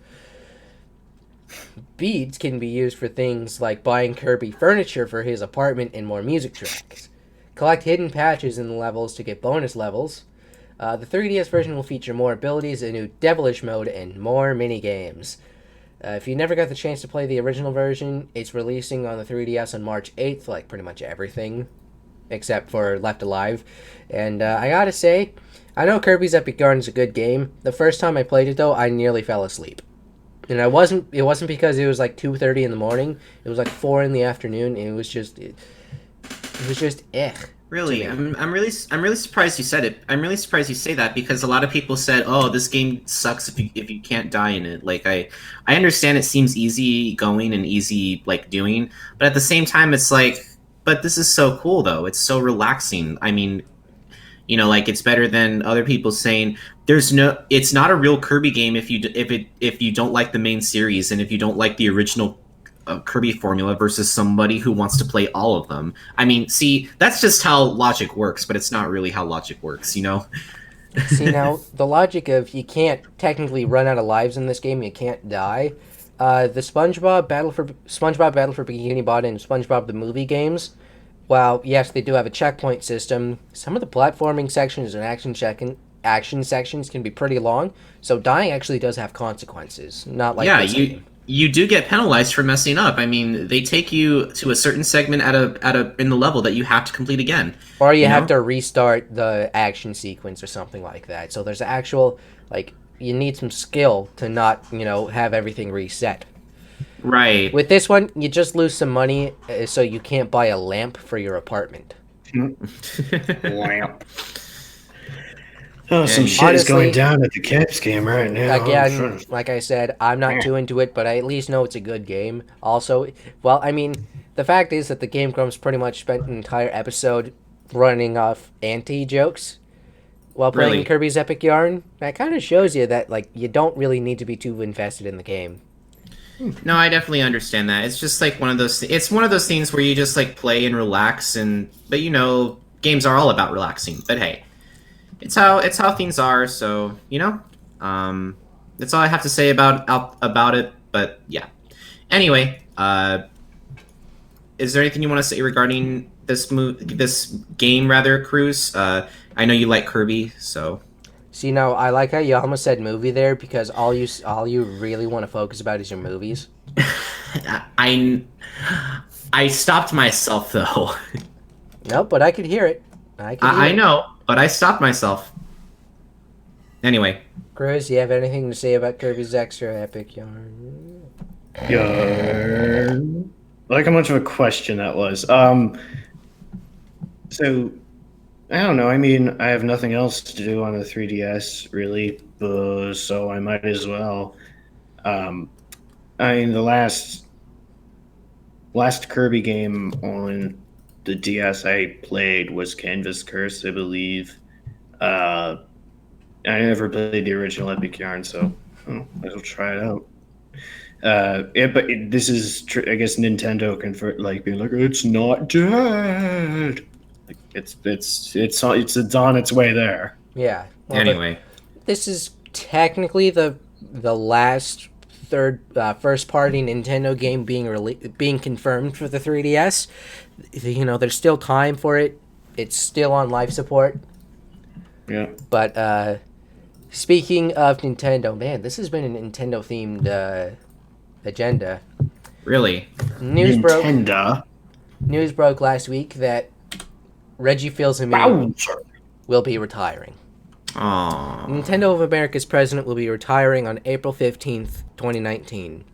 Beads can be used for things like buying Kirby furniture for his apartment and more music tracks. Collect hidden patches in the levels to get bonus levels. The 3DS version will feature more abilities, a new devilish mode, and more mini-games. If you never got the chance to play the original version, it's releasing on the 3DS on March 8th, like pretty much everything, except for Left Alive. And I gotta say, I know Kirby's Epic Yarn is a good game. The first time I played it, though, I nearly fell asleep. And it wasn't because it was like 2:30 in the morning. It was like 4 in the afternoon, and it was just Really, I'm really surprised you said it. I'm really surprised you say that because a lot of people said, "Oh, this game sucks if you can't die in it." Like I understand it seems easy going and easy like doing, but at the same time, it's like, but this is so cool though. It's so relaxing. I mean, like it's better than other people saying it's not a real Kirby game if you don't like the main series and if you don't like the original Kirby formula versus somebody who wants to play all of them. I mean, see, that's just how logic works, but it's not really how logic works, See, now, the logic of you can't technically run out of lives in this game, you can't die. The SpongeBob Battle for Bikini Bottom and SpongeBob the Movie games, while, yes, they do have a checkpoint system, some of the platforming sections and action sections can be pretty long, so dying actually does have consequences, not like this game. You do get penalized for messing up. I mean, they take you to a certain segment in the level that you have to complete again. Or you have to restart the action sequence or something like that. So there's actual, you need some skill to not, have everything reset. Right. With this one, you just lose some money so you can't buy a lamp for your apartment. Lamp. Oh, some shit is going down at the Caps game right now. Again, like I said, I'm not too into it, but I at least know it's a good game. Also, well, I mean, the fact is that the Game Grumps pretty much spent an entire episode running off anti-jokes while playing Kirby's Epic Yarn. That kind of shows you that, you don't really need to be too invested in the game. No, I definitely understand that. It's just one of those. It's one of those things where you just play and relax, but games are all about relaxing. But hey. It's how things are, so that's all I have to say about it. But yeah. Anyway, is there anything you want to say regarding this game, rather, Cruz? I know you like Kirby, so. See, now I like how you almost said movie there because all you really want to focus about is your movies. I stopped myself though. No, but I could hear it. I know. But I stopped myself. Anyway. Cruz, do you have anything to say about Kirby's Extra Epic Yarn? Yarn. Like how much of a question that was. So, I don't know. I mean, I have nothing else to do on the 3DS, really, so I might as well. I mean, the last Kirby game on the DS I played was Canvas Curse, I believe. I never played the original Epic Yarn, so I will try it out. This is, I guess, Nintendo being like, it's not dead. It's on its way there. Yeah. Well, Anyway, this is technically the last first party Nintendo game being confirmed for the 3DS. You know, there's still time for it. It's still on life support. Yeah. But speaking of Nintendo, man, this has been a Nintendo themed agenda. really, News Nintendo. broke last week that Reggie Fils-Aime Bowser. will be retiring. aww. Nintendo of America's president will be retiring on April 15th, 2019.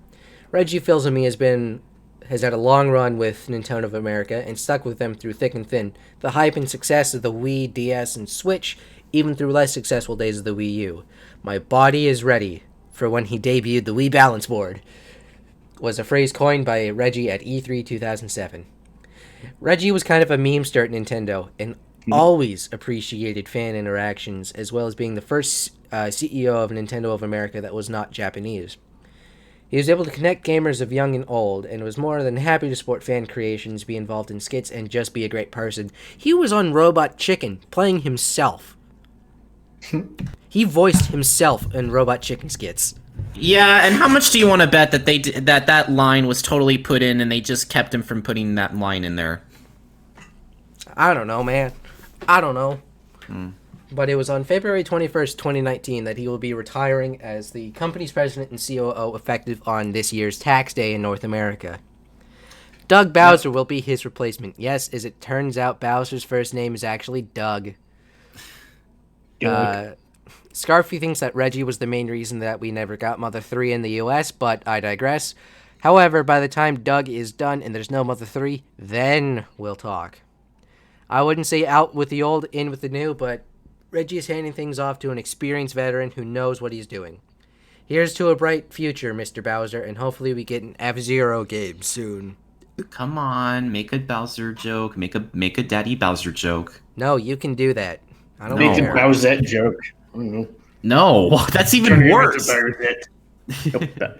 Reggie Fils-Aime has had a long run with Nintendo of America and stuck with them through thick and thin. The hype and success of the Wii, DS, and Switch, even through less successful days of the Wii U. My body is ready for when he debuted the Wii Balance Board, was a phrase coined by Reggie at E3 2007. Reggie was kind of a memester at Nintendo and always appreciated fan interactions, as well as being the first CEO of Nintendo of America that was not Japanese. He was able to connect gamers of young and old, and was more than happy to support fan creations, be involved in skits, and just be a great person. He was on Robot Chicken, playing himself. He voiced himself in Robot Chicken skits. Yeah, and how much do you want to bet that that line was totally put in, and they just kept him from putting that line in there? I don't know, man. I don't know. But it was on February 21st, 2019 that he will be retiring as the company's president and COO effective on this year's tax day in North America. Doug Bowser will be his replacement. Yes, as it turns out, Bowser's first name is actually Doug. Scarfy thinks that Reggie was the main reason that we never got Mother 3 in the US, but I digress. However, by the time Doug is done and there's no Mother 3, then we'll talk. I wouldn't say out with the old, in with the new, but Reggie is handing things off to an experienced veteran who knows what he's doing. Here's to a bright future, Mr. Bowser, and hopefully we get an F-Zero game soon. Come on, make a Bowser joke. Make a Daddy Bowser joke. No, you can do that. I don't Make a care. Bowsette joke. I don't know. No, that's even worse. Bowsette.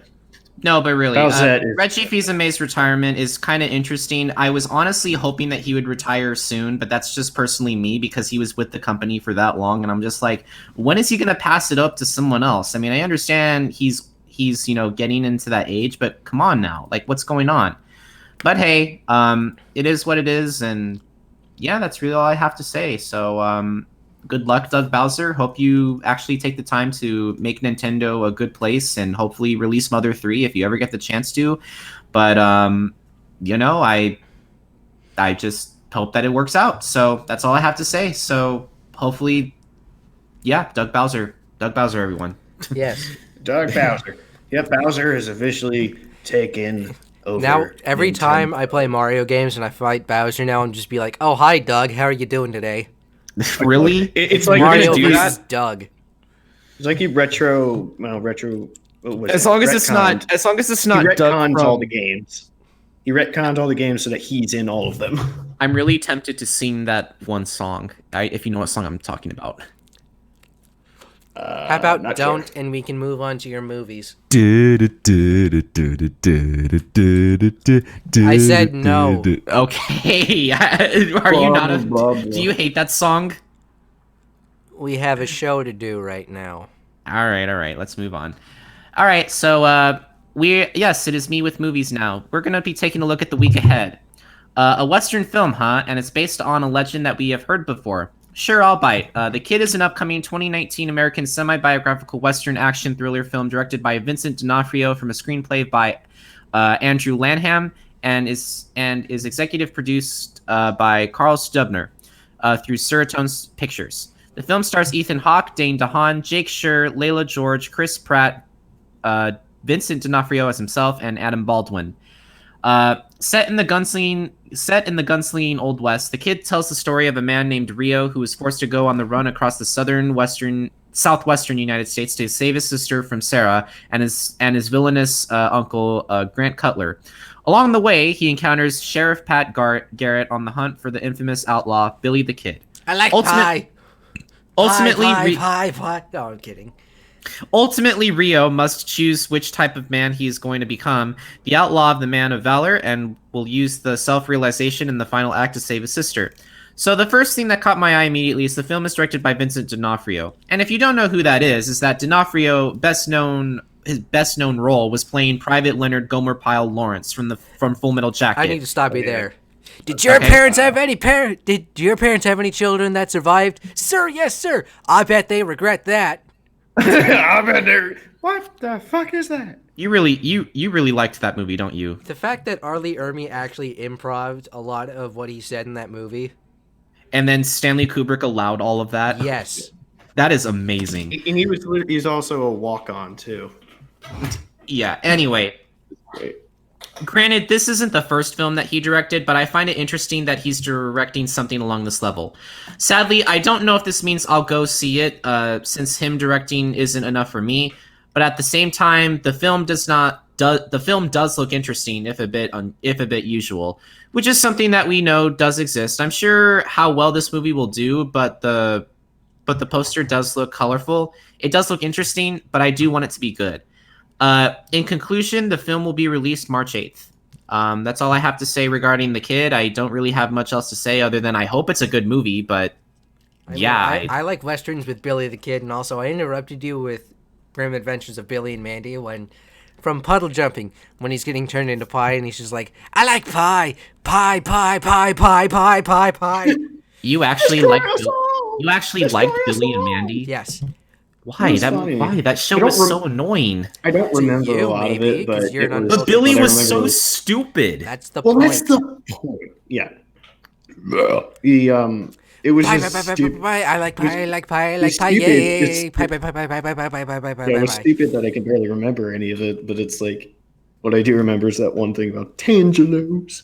No, but really, Bowsette is- Reggie Fils-Aime's retirement is kind of interesting. I was honestly hoping that he would retire soon, but that's just personally me because he was with the company for that long, and I'm just like, when is he going to pass it up to someone else? I mean, I understand he's getting into that age, but come on now, like, what's going on? But hey, it is what it is, and yeah, that's really all I have to say. So, good luck, Doug Bowser. Hope you actually take the time to make Nintendo a good place and hopefully release Mother 3 if you ever get the chance to. But, I just hope that it works out. So that's all I have to say. So hopefully, yeah, Doug Bowser, everyone. Yes. Doug Bowser. Yep, Bowser is officially taken over. Now, every Nintendo. time I play Mario games and I fight Bowser now, I'm just be like, oh, hi, Doug. How are you doing today? Really? It's like Mario you're gonna do versus that. Doug. It's like you retro. What was As it? long as it's Retconned. not He Doug retconned from all the games. He retconned all the games so that he's in all of them. I'm really tempted to sing that one song, if you know what song I'm talking about. How about not don't, sure. and we can move on to your movies. I I said no. Okay, are you not a... Do you hate that song? We have a show to do right now. All right, let's move on. All right, so yes, it is me with movies now. We're going to be taking a look at the week ahead. A Western film, huh? And it's based on a legend that we have heard before. Sure, I'll bite. The Kid is an upcoming 2019 American semi-biographical Western action thriller film directed by Vincent D'Onofrio from a screenplay by Andrew Lanham and is executive produced by Carl Stubner through Serotonin Pictures. The film stars Ethan Hawke, Dane DeHaan, Jake Schur, Layla George, Chris Pratt, Vincent D'Onofrio as himself, and Adam Baldwin. Set in the gunslinging Old West, The Kid tells the story of a man named Rio who was forced to go on the run across the southwestern United States to save his sister from Sarah and his villainous uncle Grant Cutler. Along the way, he encounters Sheriff Pat Garrett on the hunt for the infamous outlaw Billy the Kid. I like Ultimate- pie. Pie. No, I'm kidding. Ultimately, Rio must choose which type of man he is going to become, the outlaw of the man of valor, and will use the self-realization in the final act to save his sister. So the first thing that caught my eye immediately is the film is directed by Vincent D'Onofrio. And if you don't know who that is that D'Onofrio his best known role was playing Private Leonard Gomer Pyle Lawrence from Full Metal Jacket. I need to stop you there. Did your parents have any Did your parents have any children that survived? Sir, yes, sir. I bet they regret that. I bet they're. What the fuck is that? You really liked that movie, don't you? The fact that Arlie Ermy actually improv'd a lot of what he said in that movie. And then Stanley Kubrick allowed all of that. Yes. That is amazing. And he's also a walk-on too. Yeah, anyway. Great. Granted, this isn't the first film that he directed, but I find it interesting that he's directing something along this level. Sadly, I don't know if this means I'll go see it, since him directing isn't enough for me. But at the same time, the film does look interesting, if a bit usual, which is something that we know does exist. I'm sure how well this movie will do, but the poster does look colorful. It does look interesting, but I do want it to be good. In conclusion, the film will be released March 8th. That's all I have to say regarding The Kid. I don't really have much else to say other than I hope it's a good movie, but I like Westerns with Billy the Kid, and also I interrupted you with Grim Adventures of Billy and Mandy from puddle jumping, when he's getting turned into pie, and he's just like, I like pie, pie, pie, pie, pie, pie, pie, pie. You actually liked Billy and Mandy? Yes. Why? That show was so annoying. I don't remember a lot of it, but Billy was so stupid. That's the point. That's the point. Yeah. It was just stupid. I like pie, I like pie, I like pie, yay! Pie, pie, pie, pie, pie, pie, pie, pie, pie, pie, pie. Yeah, it was stupid that I can barely remember any of it, but it's like, what I do remember is that one thing about Tangelos.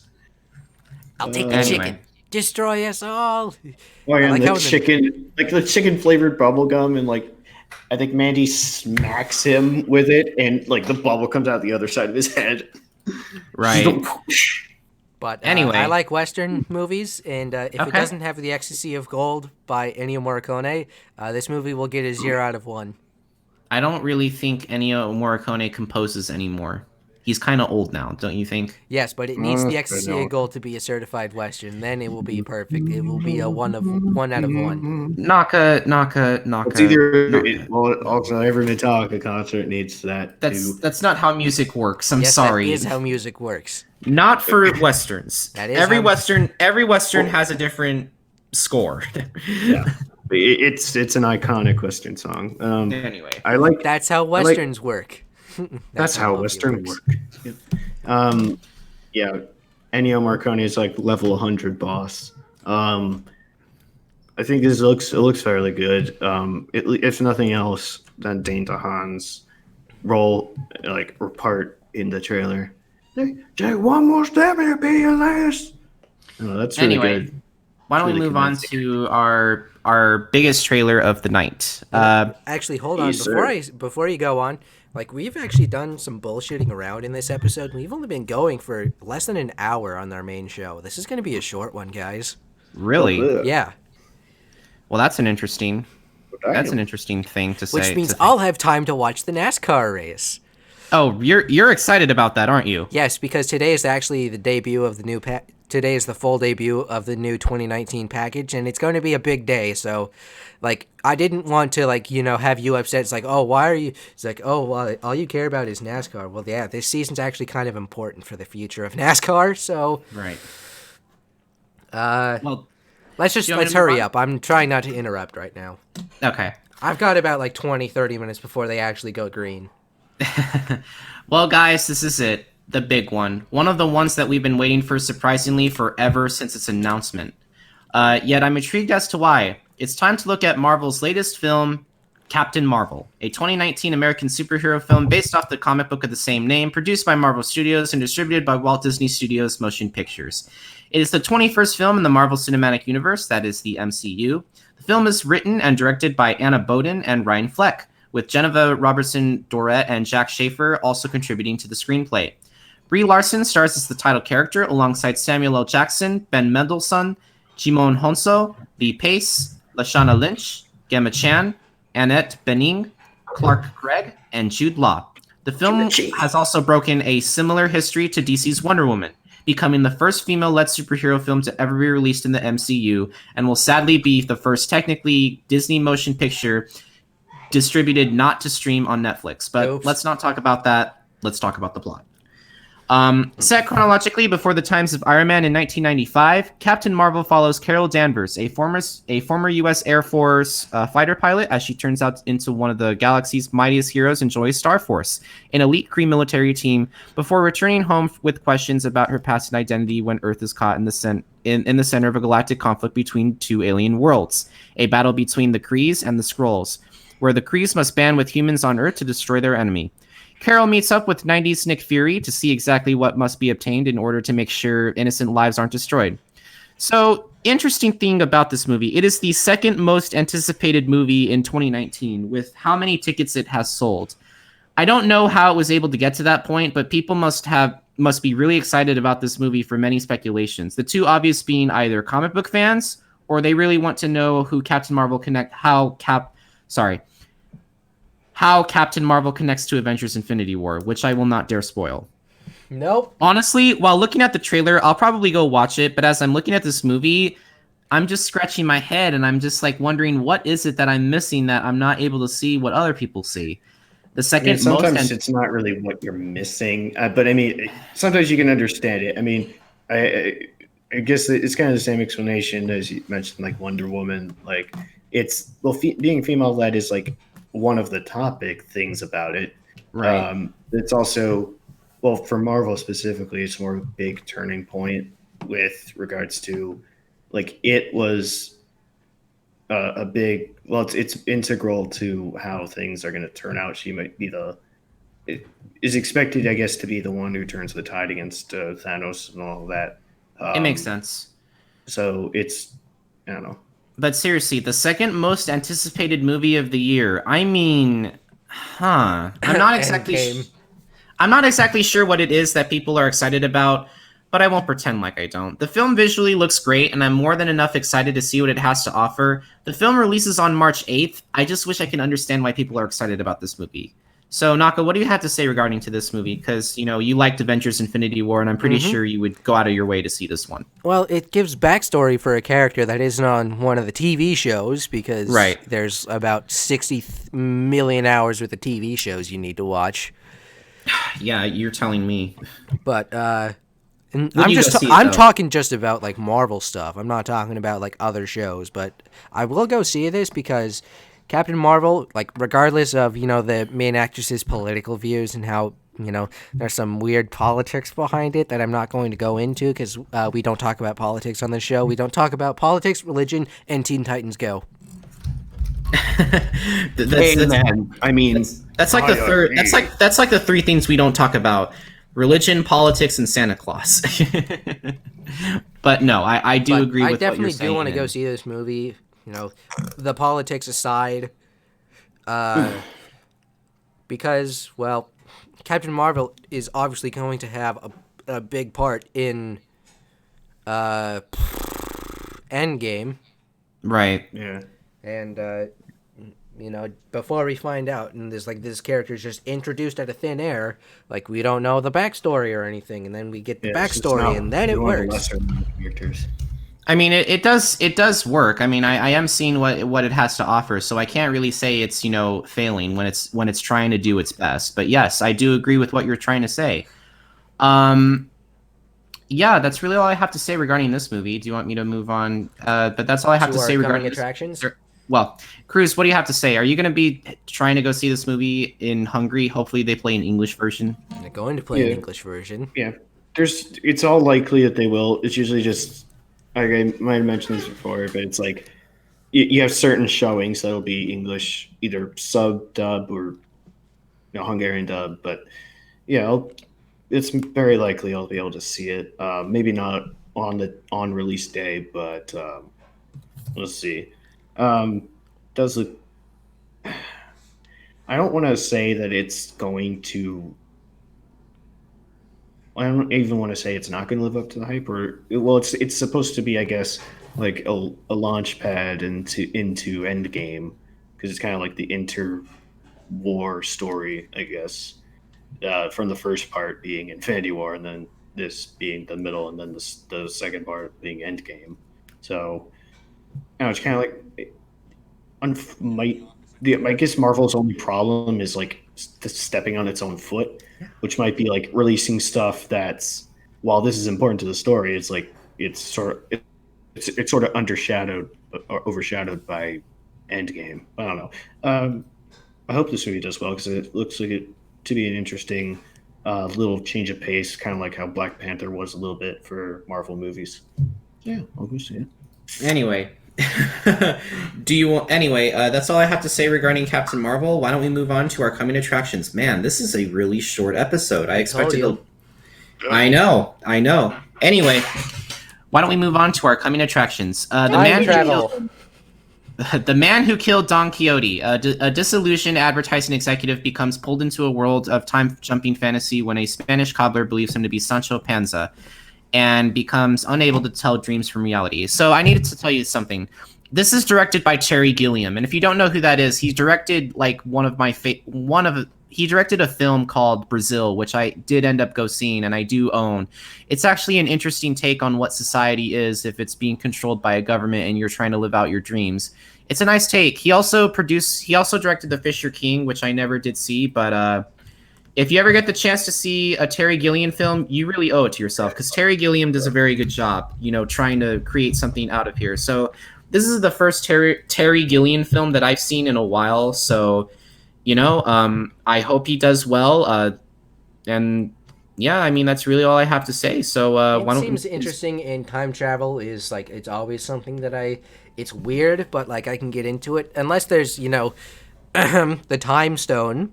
I'll take the chicken. Destroy us all. Oh, yeah, like the chicken flavored bubble gum, and like, I think Mandy smacks him with it, and like the bubble comes out the other side of his head. Right. But anyway, I like Western movies, and if it doesn't have The Ecstasy of Gold by Ennio Morricone, this movie will get a 0 out of 1. I don't really think Ennio Morricone composes anymore. He's kind of old now, don't you think? Yes, but it needs The Ecstasy of Gold to be a certified Western. Then it will be perfect. It will be a 1 out of 1. Naka. It's either also every Metallica concert needs that. That's not how music works. I'm sorry. That is how music works. Not for westerns. That is every western has a different score. Yeah, it's an iconic Western song. Anyway, that's how westerns work. That's how Western work. Yeah, Ennio Morricone is like level 100 boss. I think it looks fairly good. If nothing else, than Dane DeHaan's role, or part in the trailer. Take one more step and it'll be your last. Oh, that's really good. Why don't we move on to our biggest trailer of the night? Actually, hold on. Before you go on, we've actually done some bullshitting around in this episode. We've only been going for less than an hour on our main show. This is going to be a short one, guys. Really? Yeah. Well, that's an interesting thing to say. Which means I'll have time to watch the NASCAR race. Oh, you're excited about that, aren't you? Yes, because today is actually the debut of the new today is the full debut of the new 2019 package, and it's going to be a big day. So, I didn't want to have you upset. It's like, oh, why are you? It's like, oh, well, all you care about is NASCAR. Well, yeah, this season's actually kind of important for the future of NASCAR. So, right. Let's hurry up. I'm trying not to interrupt right now. Okay. I've got about 20-30 minutes before they actually go green. Well, guys, this is it. The big one. One of the ones that we've been waiting for surprisingly forever since its announcement. Yet I'm intrigued as to why. It's time to look at Marvel's latest film, Captain Marvel, a 2019 American superhero film based off the comic book of the same name, produced by Marvel Studios and distributed by Walt Disney Studios Motion Pictures. It is the 21st film in the Marvel Cinematic Universe, that is the MCU. The film is written and directed by Anna Bodom and Ryan Fleck, with Geneva Robertson Dorette and Jack Schaefer also contributing to the screenplay. Brie Larson stars as the title character alongside Samuel L. Jackson, Ben Mendelsohn, Jimon Honso, Lee Pace, Lashana Lynch, Gemma Chan, Annette Bening, Clark Gregg, and Jude Law. The film has also broken a similar history to DC's Wonder Woman, becoming the first female-led superhero film to ever be released in the MCU, and will sadly be the first technically Disney motion picture distributed not to stream on Netflix. But Oops. let's not talk about that. Let's talk about the plot. Set chronologically before the times of Iron Man in 1995, Captain Marvel follows Carol Danvers, a former U.S. Air Force fighter pilot, as she turns out into one of the galaxy's mightiest heroes and joins Star Force, an elite Kree military team, before returning home with questions about her past and identity when Earth is caught in the center of a galactic conflict between two alien worlds, a battle between the Krees and the Skrulls, where the Krees must band with humans on Earth to destroy their enemy. Carol meets up with 90s Nick Fury to see exactly what must be obtained in order to make sure innocent lives aren't destroyed. So, interesting thing about this movie, it is the second most anticipated movie in 2019 with how many tickets it has sold. I don't know how it was able to get to that point, but people must be really excited about this movie for many speculations. The two obvious being either comic book fans or they really want to know who Captain Marvel how Captain Marvel connects to Avengers Infinity War, which I will not dare spoil. Nope. Honestly, while looking at the trailer, I'll probably go watch it, but as I'm looking at this movie, I'm just scratching my head and I'm just like wondering what is it that I'm missing that I'm not able to see what other people see. The second sometimes it's not really what you're missing, but I mean, sometimes you can understand it. I mean, I guess it's kind of the same explanation as you mentioned, like Wonder Woman. Like being female led is like one of the topic things about it. Right. It's also, well, for Marvel specifically, it's more of a big turning point with regards to, like, it was a big, well, it's integral to how things are going to turn out. She might be it is expected, I guess, to be the one who turns the tide against Thanos and all of that. It makes sense. So it's, I don't know. But seriously, the second most anticipated movie of the year. I mean, I'm not exactly sure what it is that people are excited about, but I won't pretend like I don't. The film visually looks great, and I'm more than enough excited to see what it has to offer. The film releases on March 8th. I just wish I could understand why people are excited about this movie. So, Naka, what do you have to say regarding to this movie? Because, you liked Avengers Infinity War, and I'm pretty sure you would go out of your way to see this one. Well, it gives backstory for a character that isn't on one of the TV shows, because there's about 60 million hours worth of TV shows you need to watch. Yeah, you're telling me. But, I'm talking just about, like, Marvel stuff. I'm not talking about, like, other shows, but I will go see this because Captain Marvel, like, regardless of, the main actress's political views and how, there's some weird politics behind it that I'm not going to go into because we don't talk about politics on this show. We don't talk about politics, religion, and Teen Titans Go. I mean, that's like the third. That's like the three things we don't talk about: religion, politics, and Santa Claus. But no, I do agree with what you're saying. I definitely do want to go see this movie. The politics aside, because, well, Captain Marvel is obviously going to have a big part in Endgame. Right. Yeah. And, before we find out, and there's, like, this character is just introduced out of thin air, like, we don't know the backstory or anything, and then we get the backstory, and then it works. I mean, it does work. I mean, I am seeing what it has to offer, so I can't really say it's failing when it's trying to do its best. But yes, I do agree with what you're trying to say. Yeah, that's really all I have to say regarding this movie. Do you want me to move on? But that's all I have to say regarding attractions. Well, Cruz, what do you have to say? Are you going to be trying to go see this movie in Hungary? Hopefully, they play an English version. They're going to play an English version. Yeah, it's all likely that they will. It's usually just, like, I might have mentioned this before, but it's like you have certain showings that'll be English, either sub dub or Hungarian dub. But yeah, it's very likely I'll be able to see it. Maybe not on release day, but we'll see. Does look. I don't want to say that it's going to. I don't even want to say it's not going to live up to the hype, it's supposed to be, I guess, like a launch pad into Endgame, because it's kind of like the inter-war story, I guess, from the first part being Infinity War, and then this being the middle, and then the second part being Endgame. So, it's kind of like I guess Marvel's only problem is like stepping on its own foot, which might be like releasing stuff that's, while this is important to the story, it's like it's sort of undershadowed or overshadowed by Endgame. I don't know. I hope this movie does well because it looks like it to be an interesting little change of pace, kind of like how Black Panther was a little bit for Marvel movies. Yeah, I'll go see it. Anyway, that's all I have to say regarding Captain Marvel. Why don't we move on to our coming attractions? Man, this is a really short episode. I expected I know. Anyway, why don't we move on to our coming attractions? The man who killed Don Quixote, a disillusioned advertising executive, becomes pulled into a world of time-jumping fantasy when a Spanish cobbler believes him to be Sancho Panza, and becomes unable to tell dreams from reality. So I needed to tell you something. This is directed by Terry Gilliam, and if you don't know who that is, he directed like he directed a film called Brazil, which I did end up seeing, and I do own. It's actually an interesting take on what society is if it's being controlled by a government and you're trying to live out your dreams. It's a nice take. He also directed The Fisher King, which I never did see, but if you ever get the chance to see a Terry Gilliam film, you really owe it to yourself, because Terry Gilliam does a very good job, trying to create something out of here. So this is the first Terry Gilliam film that I've seen in a while. So, I hope he does well. And yeah, I mean, that's really all I have to say. So it seems interesting in time travel is like, it's always something that it's weird, but like I can get into it unless there's, the time stone.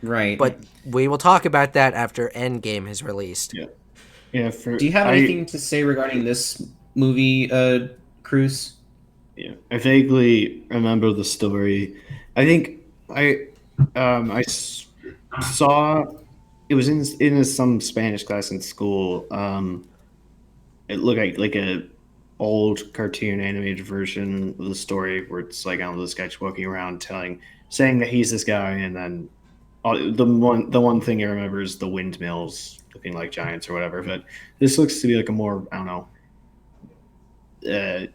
Right. But we will talk about that after Endgame is released. Yeah. Do you have anything to say regarding this movie, Cruz? Yeah. I vaguely remember the story. I think I saw it was in some Spanish class in school. It looked like a old cartoon animated version of the story where it's like, I don't know, this guy's walking around saying that he's this guy, and then the one thing I remember is the windmills looking like giants or whatever. But this looks to be like a more, I don't know. I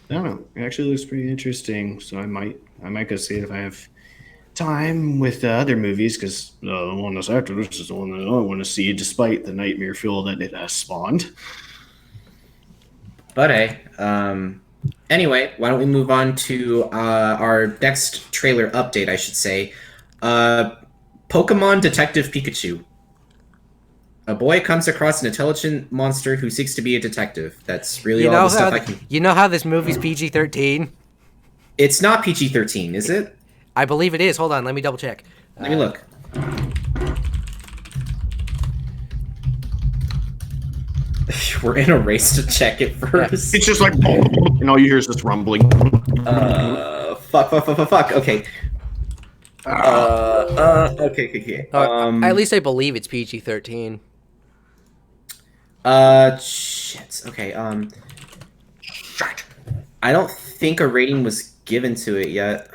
don't know. It actually looks pretty interesting, so I might go see it if I have time with the other movies, because the one that's after this is the one that I want to see, despite the nightmare fuel that it has spawned. But anyway, why don't we move on to our next trailer update, I should say. Pokemon Detective Pikachu. A boy comes across an intelligent monster who seeks to be a detective. That's really all the stuff I can... You know how this movie's PG-13? It's not PG-13, is it? I believe it is. Hold on, let me double check. Let me look. We're in a race to check it first. It's just like, and all you hear is this rumbling. Fuck. Okay. Okay. At least I believe it's PG-13. Shit. Okay. I don't think a rating was given to it yet.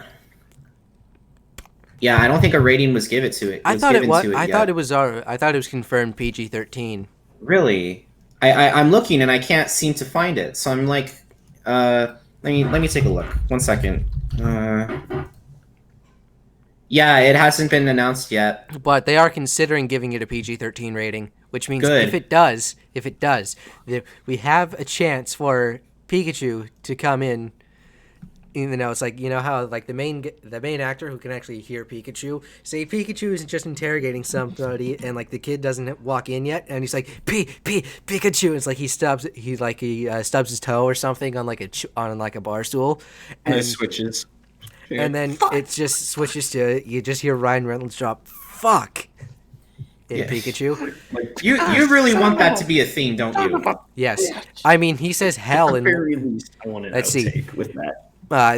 Yeah, I don't think a rating was given to it. I thought it was. I thought it was confirmed PG-13. Really? I'm looking and I can't seem to find it. So I'm like, let me take a look. 1 second. Yeah, it hasn't been announced yet. But they are considering giving it a PG-13 rating, which means Good. if it does, we have a chance for Pikachu to come in. Even though it's like, how like the main actor who can actually hear Pikachu, say Pikachu is just interrogating somebody and like the kid doesn't walk in yet and he's like Pikachu. It's like he stubs his toe or something on like a bar stool, and it switches. And then it just switches to, you just hear Ryan Reynolds drop "fuck" in Pikachu. You really want that to be a theme, don't you? Yes. I mean, he says hell in... very least, I want to Let's see. With that.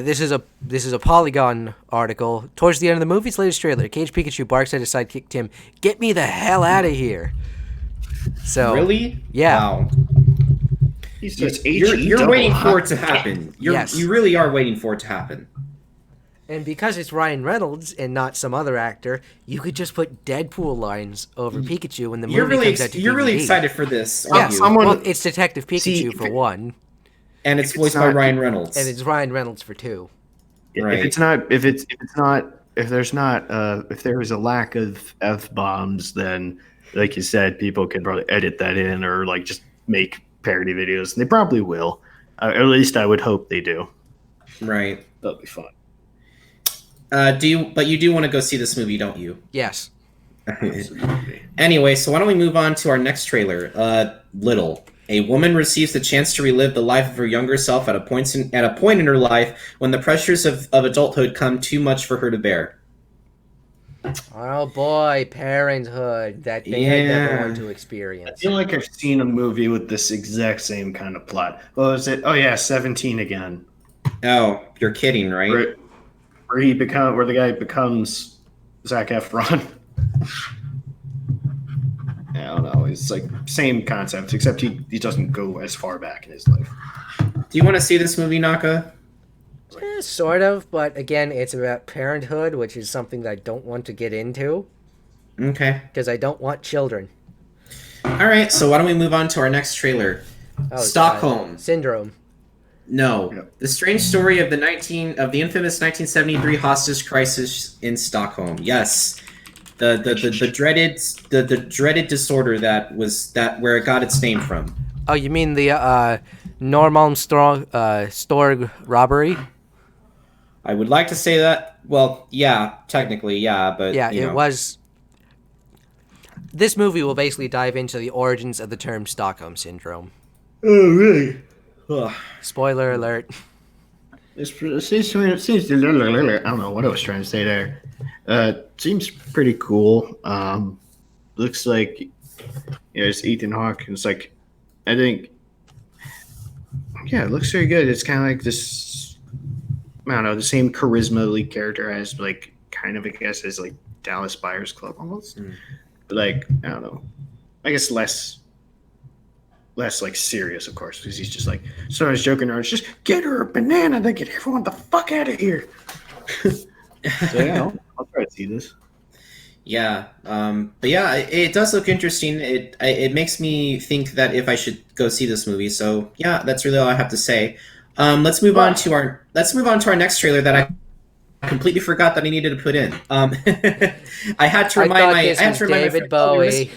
This is a Polygon article. Towards the end of the movie's latest trailer, Cage Pikachu barks at his sidekick Tim, "Get me the hell out of here." So really? Yeah. Wow. He's just You're waiting for it to happen. Yes. You really are waiting for it to happen. And because it's Ryan Reynolds and not some other actor, you could just put Deadpool lines over Pikachu when the movie comes out to You're really DVD. excited for this, aren't Yeah, you? well, it's Detective Pikachu for one, And it's voiced by Ryan Reynolds. and it's Ryan Reynolds for two. Right. If there is a lack of F-bombs, then like you said, people can probably edit that in or like just make parody videos. They probably will. At least I would hope they do. Right. That'll be fun. But you do want to go see this movie, don't you? Yes. Anyway, so why don't we move on to our next trailer? Little. A woman receives the chance to relive the life of her younger self at a point in her life when the pressures of adulthood come too much for her to bear. Oh boy, Parenthood. That thing I never want to experience. I feel like I've seen a movie with this exact same kind of plot. What was it? Oh yeah, 17 again. Oh, you're kidding, right? Where the guy becomes Zac Efron. I don't know. It's like same concept, except he doesn't go as far back in his life. Do you want to see this movie, Naka? Sort of, but again, it's about parenthood, which is something that I don't want to get into. Okay. Because I don't want children. All right, so why don't we move on to our next trailer? Stockholm Syndrome. No. Yep. The strange story of the infamous 1973 hostage crisis in Stockholm. Yes. The dreaded disorder where it got its name from. Oh, you mean the Storg robbery? I would like to say that. Well, yeah, technically, yeah, but yeah, it was. This movie will basically dive into the origins of the term Stockholm Syndrome. Oh, really? Ugh. Spoiler alert. It seems I don't know what I was trying to say there. Seems pretty cool. Looks like it's Ethan Hawke. It's like, I think, yeah, it looks very good. It's kind of like this. I don't know, the same charisma lead character as like kind of I guess as like Dallas Buyers Club almost, but like I don't know, I guess less like serious, of course, because he's just like starts joking around. Just get her a banana, then get everyone the fuck out of here. So yeah, I'll try to see this. Yeah, but yeah, it does look interesting. It makes me think that if I should go see this movie. So yeah, that's really all I have to say. Let's move on to our next trailer that I completely forgot that I needed to put in. I had to remind David Bowie.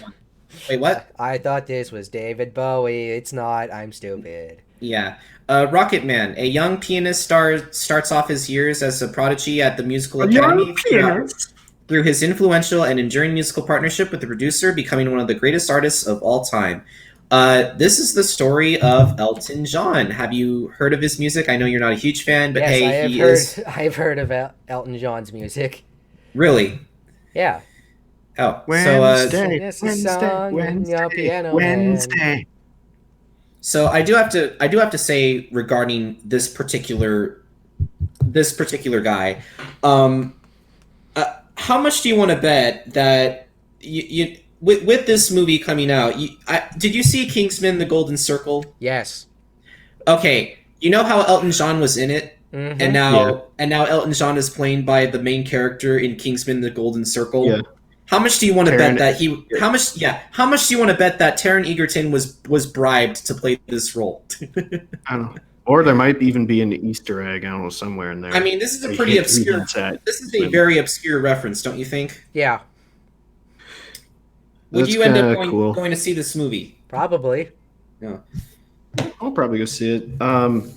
Wait, what? I thought this was David Bowie. It's not. I'm stupid. Yeah. Rocket Man, a young pianist starts off his years as a prodigy at the musical academy through his influential and enduring musical partnership with the producer, becoming one of the greatest artists of all time. This is the story of Elton John. Have you heard of his music? I know you're not a huge fan, but yes, I've heard of Elton John's music. Really? Yeah. Oh, Wednesday. So I do have to say regarding this particular guy, how much do you want to bet that you with this movie coming out? Did you see Kingsman: The Golden Circle? Yes. Okay, you know how Elton John was in it, mm-hmm. and now Elton John is played by the main character in Kingsman: The Golden Circle. Yeah. How much do you want to bet that How much do you want to bet that Taron Egerton was bribed to play this role? I don't know. Or there might even be an Easter egg, I don't know, somewhere in there. I mean, this is a pretty obscure. This is a very obscure reference, don't you think? Yeah. Would you end up going to see this movie? Probably. Yeah. I'll probably go see it. I mean,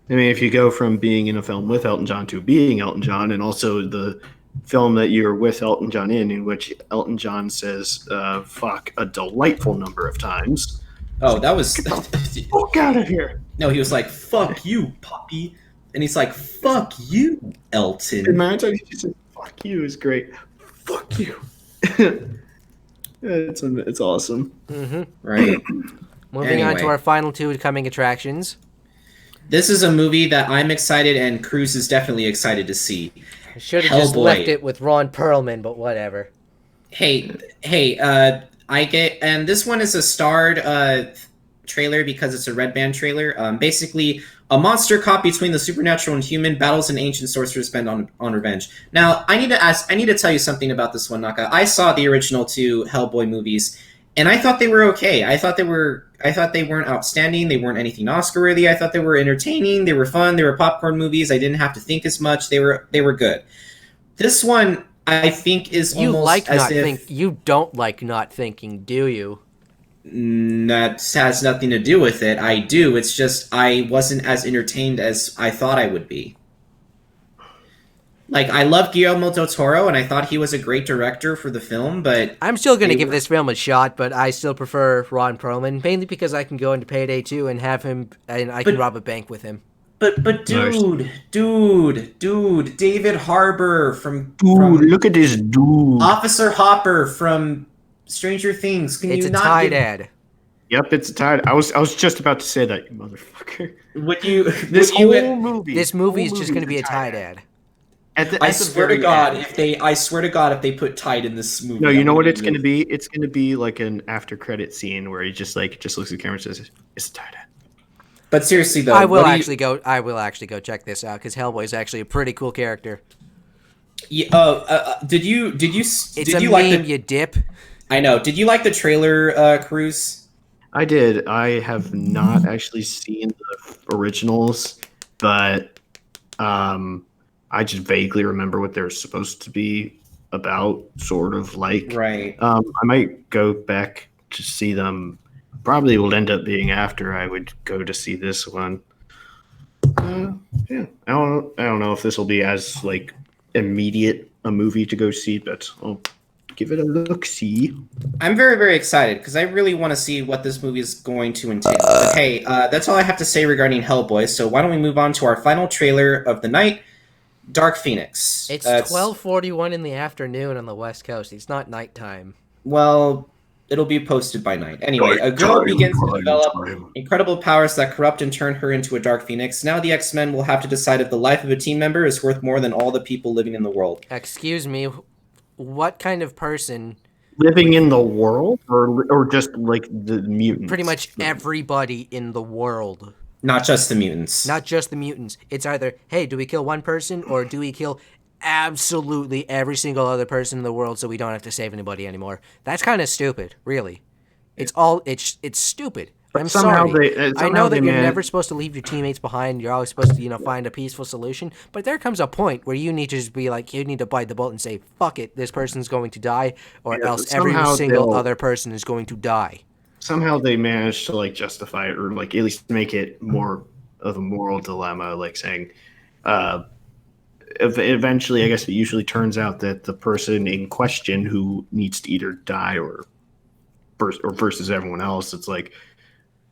if you go from being in a film with Elton John to being Elton John, and also the film that you're with Elton John in which Elton John says fuck a delightful number of times. Oh, that was... Get the fuck out of here. No, he was like, fuck you, puppy. And he's like, fuck you, Elton. And man, he said, fuck you is great. Fuck you. It's awesome. Mm-hmm. Right. Moving on to our final two coming attractions. This is a movie that I'm excited and Cruz is definitely excited to see. I should have just left it with Ron Perlman, but whatever. Hey, and this one is a starred trailer because it's a red band trailer. Basically, a monster caught between the supernatural and human battles an ancient sorceress bent on revenge. Now, I need to tell you something about this one, Naka. I saw the original 2 Hellboy movies, and I thought they were okay. I thought they weren't outstanding. They weren't anything Oscar worthy. I thought they were entertaining. They were fun. They were popcorn movies. I didn't have to think as much. They were good. This one, I think, is almost as if you don't like not thinking, do you? That has nothing to do with it. I do. It's just I wasn't as entertained as I thought I would be. Like, I love Guillermo del Toro, and I thought he was a great director for the film, but... I'm still going to give this film a shot, but I still prefer Ron Perlman, mainly because I can go into Payday 2 and have him, and I can rob a bank with him. But dude, David Harbour from look at this dude. Officer Hopper from Stranger Things. Can it's you a not tie give... dad. Yep, it's a tie. I was just about to say that, you motherfucker. This whole movie is just going to be a tie dad. I swear to God, if they put Tide in this movie. No, you know what it's going to be? It's going to be like an after credit scene where he just looks at the camera and says, "It's a tie dad." But seriously though, I will actually go check this out because Hellboy is actually a pretty cool character. Yeah. Did you It's did a you meme, like you dip. I know. Did you like the trailer, Cruz? I did. I have not actually seen the originals, but I just vaguely remember what they're supposed to be about, sort of like. Right. I might go back to see them. Probably will end up being after I would go to see this one. Yeah, I don't know if this will be as like immediate a movie to go see, but I'll give it a look. See, I'm very, very excited because I really want to see what this movie is going to entail. But hey, that's all I have to say regarding Hellboy. So why don't we move on to our final trailer of the night, Dark Phoenix. It's 12:41 in the afternoon on the West Coast. It's not nighttime. Well, it'll be posted by night. Anyway, a girl begins to develop incredible powers that corrupt and turn her into a Dark Phoenix. Now the X-Men will have to decide if the life of a team member is worth more than all the people living in the world. Excuse me, what kind of person... Living in the world? Or just like the mutants? Pretty much everybody in the world. Not just the mutants. Not just the mutants. It's either, hey, do we kill one person or do we kill absolutely every single other person in the world so we don't have to save anybody anymore? That's kind of stupid, really. It's stupid. But I'm somehow sorry. I know that you're never supposed to leave your teammates behind. You're always supposed to, find a peaceful solution. But there comes a point where you need to just be like, you need to bite the bullet and say, fuck it, this person's going to die, or else every single other person is going to die. Somehow they managed to like justify it, or like at least make it more of a moral dilemma, like saying, eventually, I guess it usually turns out that the person in question who needs to either die or versus everyone else, it's like,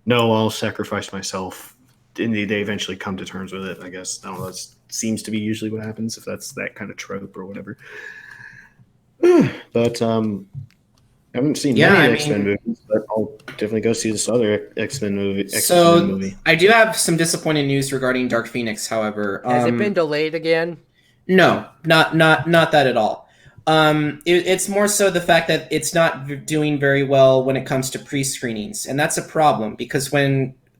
no, I'll sacrifice myself. And they eventually come to terms with it, I guess. I don't know, that seems to be usually what happens, if that's that kind of trope or whatever. But I haven't seen many X-Men movies, but I'll definitely go see this other X-Men movie. I do have some disappointing news regarding Dark Phoenix, however. Has it been delayed again? No, not that at all. It's more so the fact that it's not doing very well when it comes to pre-screenings, and that's a problem because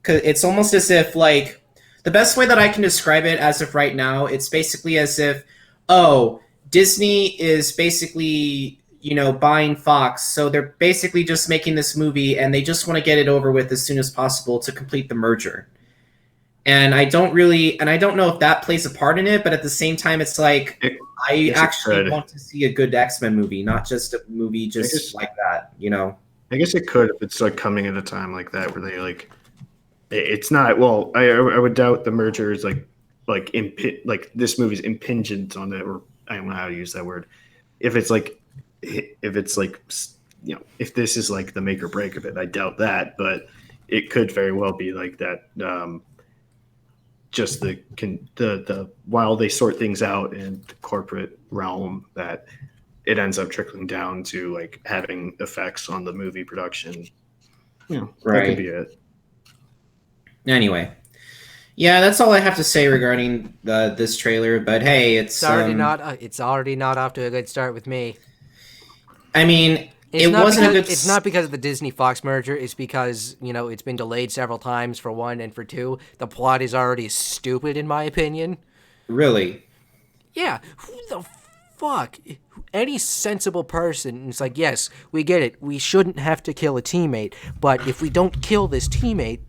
it's almost as if, like, the best way that I can describe it as of right now, it's basically as if, Disney is basically, buying Fox, so they're basically just making this movie and they just want to get it over with as soon as possible to complete the merger. And I don't know if that plays a part in it, but at the same time, it's like, I actually want to see a good X-Men movie, not just a movie like that, I guess it could if it's like coming at a time like that where they like, it's not. Well, I would doubt the merger is like this movie's impingent on it, or I don't know how to use that word. If this is like the make or break of it, I doubt that, but it could very well be like that. Just the while they sort things out in the corporate realm, that it ends up trickling down to like having effects on the movie production. Right. That could be it. Anyway, yeah, that's all I have to say regarding this trailer. But hey, it's already not off to a good start with me. I mean, It wasn't a good. It's not because of the Disney Fox merger. It's because it's been delayed several times for one, and for two, the plot is already stupid in my opinion. Really. Yeah, who the fuck? Any sensible person is like, yes, we get it. We shouldn't have to kill a teammate, but if we don't kill this teamate,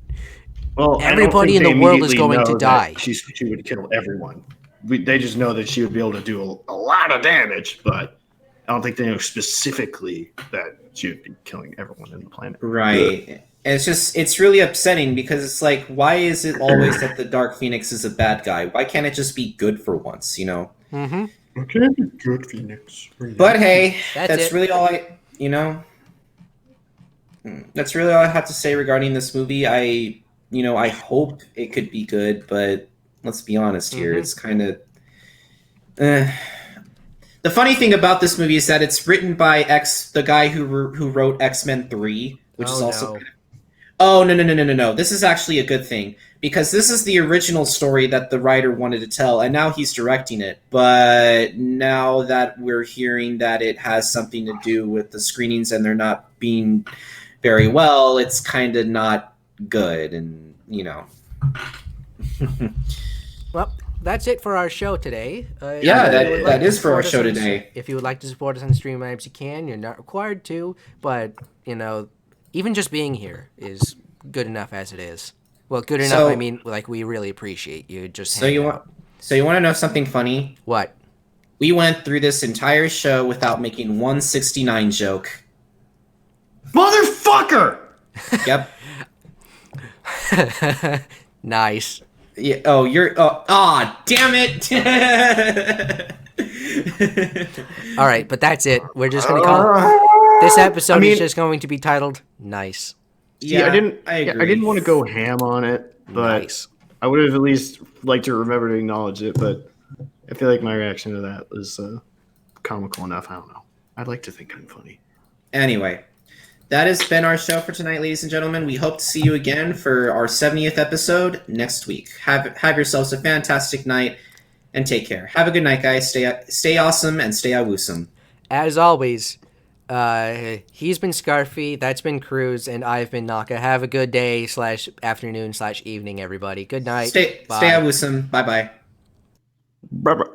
everybody in the world is going to die. She would kill everyone. They just know that she would be able to do a lot of damage, but I don't think they know specifically that she would be killing everyone on the planet. Right. And it's really upsetting because it's like, why is it always that the Dark Phoenix is a bad guy? Why can't it just be good for once, Mm-hmm. Okay, good, Phoenix. But hey, that's it. really all that's really all I have to say regarding this movie. I hope it could be good, but let's be honest here. It's kind of... The funny thing about this movie is that it's written by the guy who wrote X-Men 3, which is also... No. Oh, no. This is actually a good thing, because this is the original story that the writer wanted to tell, and now he's directing it. But now that we're hearing that it has something to do with the screenings and they're not being very well, it's kind of not good, and, Well, that's it for our show today. That is for our show today. If you would like to support us on Streamlabs, you can. You're not required to, but, even just being here is good enough as it is. Well, good enough, I mean, like, we really appreciate you just hanging out. So you want to know something funny? What? We went through this entire show without making one 69 joke. Motherfucker! Yep. Nice. Yeah. Oh, you're... damn it! All right, but that's it. We're just going to call... This episode is just going to be titled Nice. Yeah, I didn't want to go ham on it, but Nice. I would have at least liked to remember to acknowledge it, but I feel like my reaction to that was comical enough. I don't know. I'd like to think I'm funny. Anyway, that has been our show for tonight, ladies and gentlemen. We hope to see you again for our 70th episode next week. Have yourselves a fantastic night, and take care. Have a good night, guys. Stay awesome, and stay awesome. As always, he's been Scarfy, that's been Cruz, and I've been Naka. Have a good day / afternoon / evening, everybody. Good night. Stay awesome. Bye-bye. Bye-bye.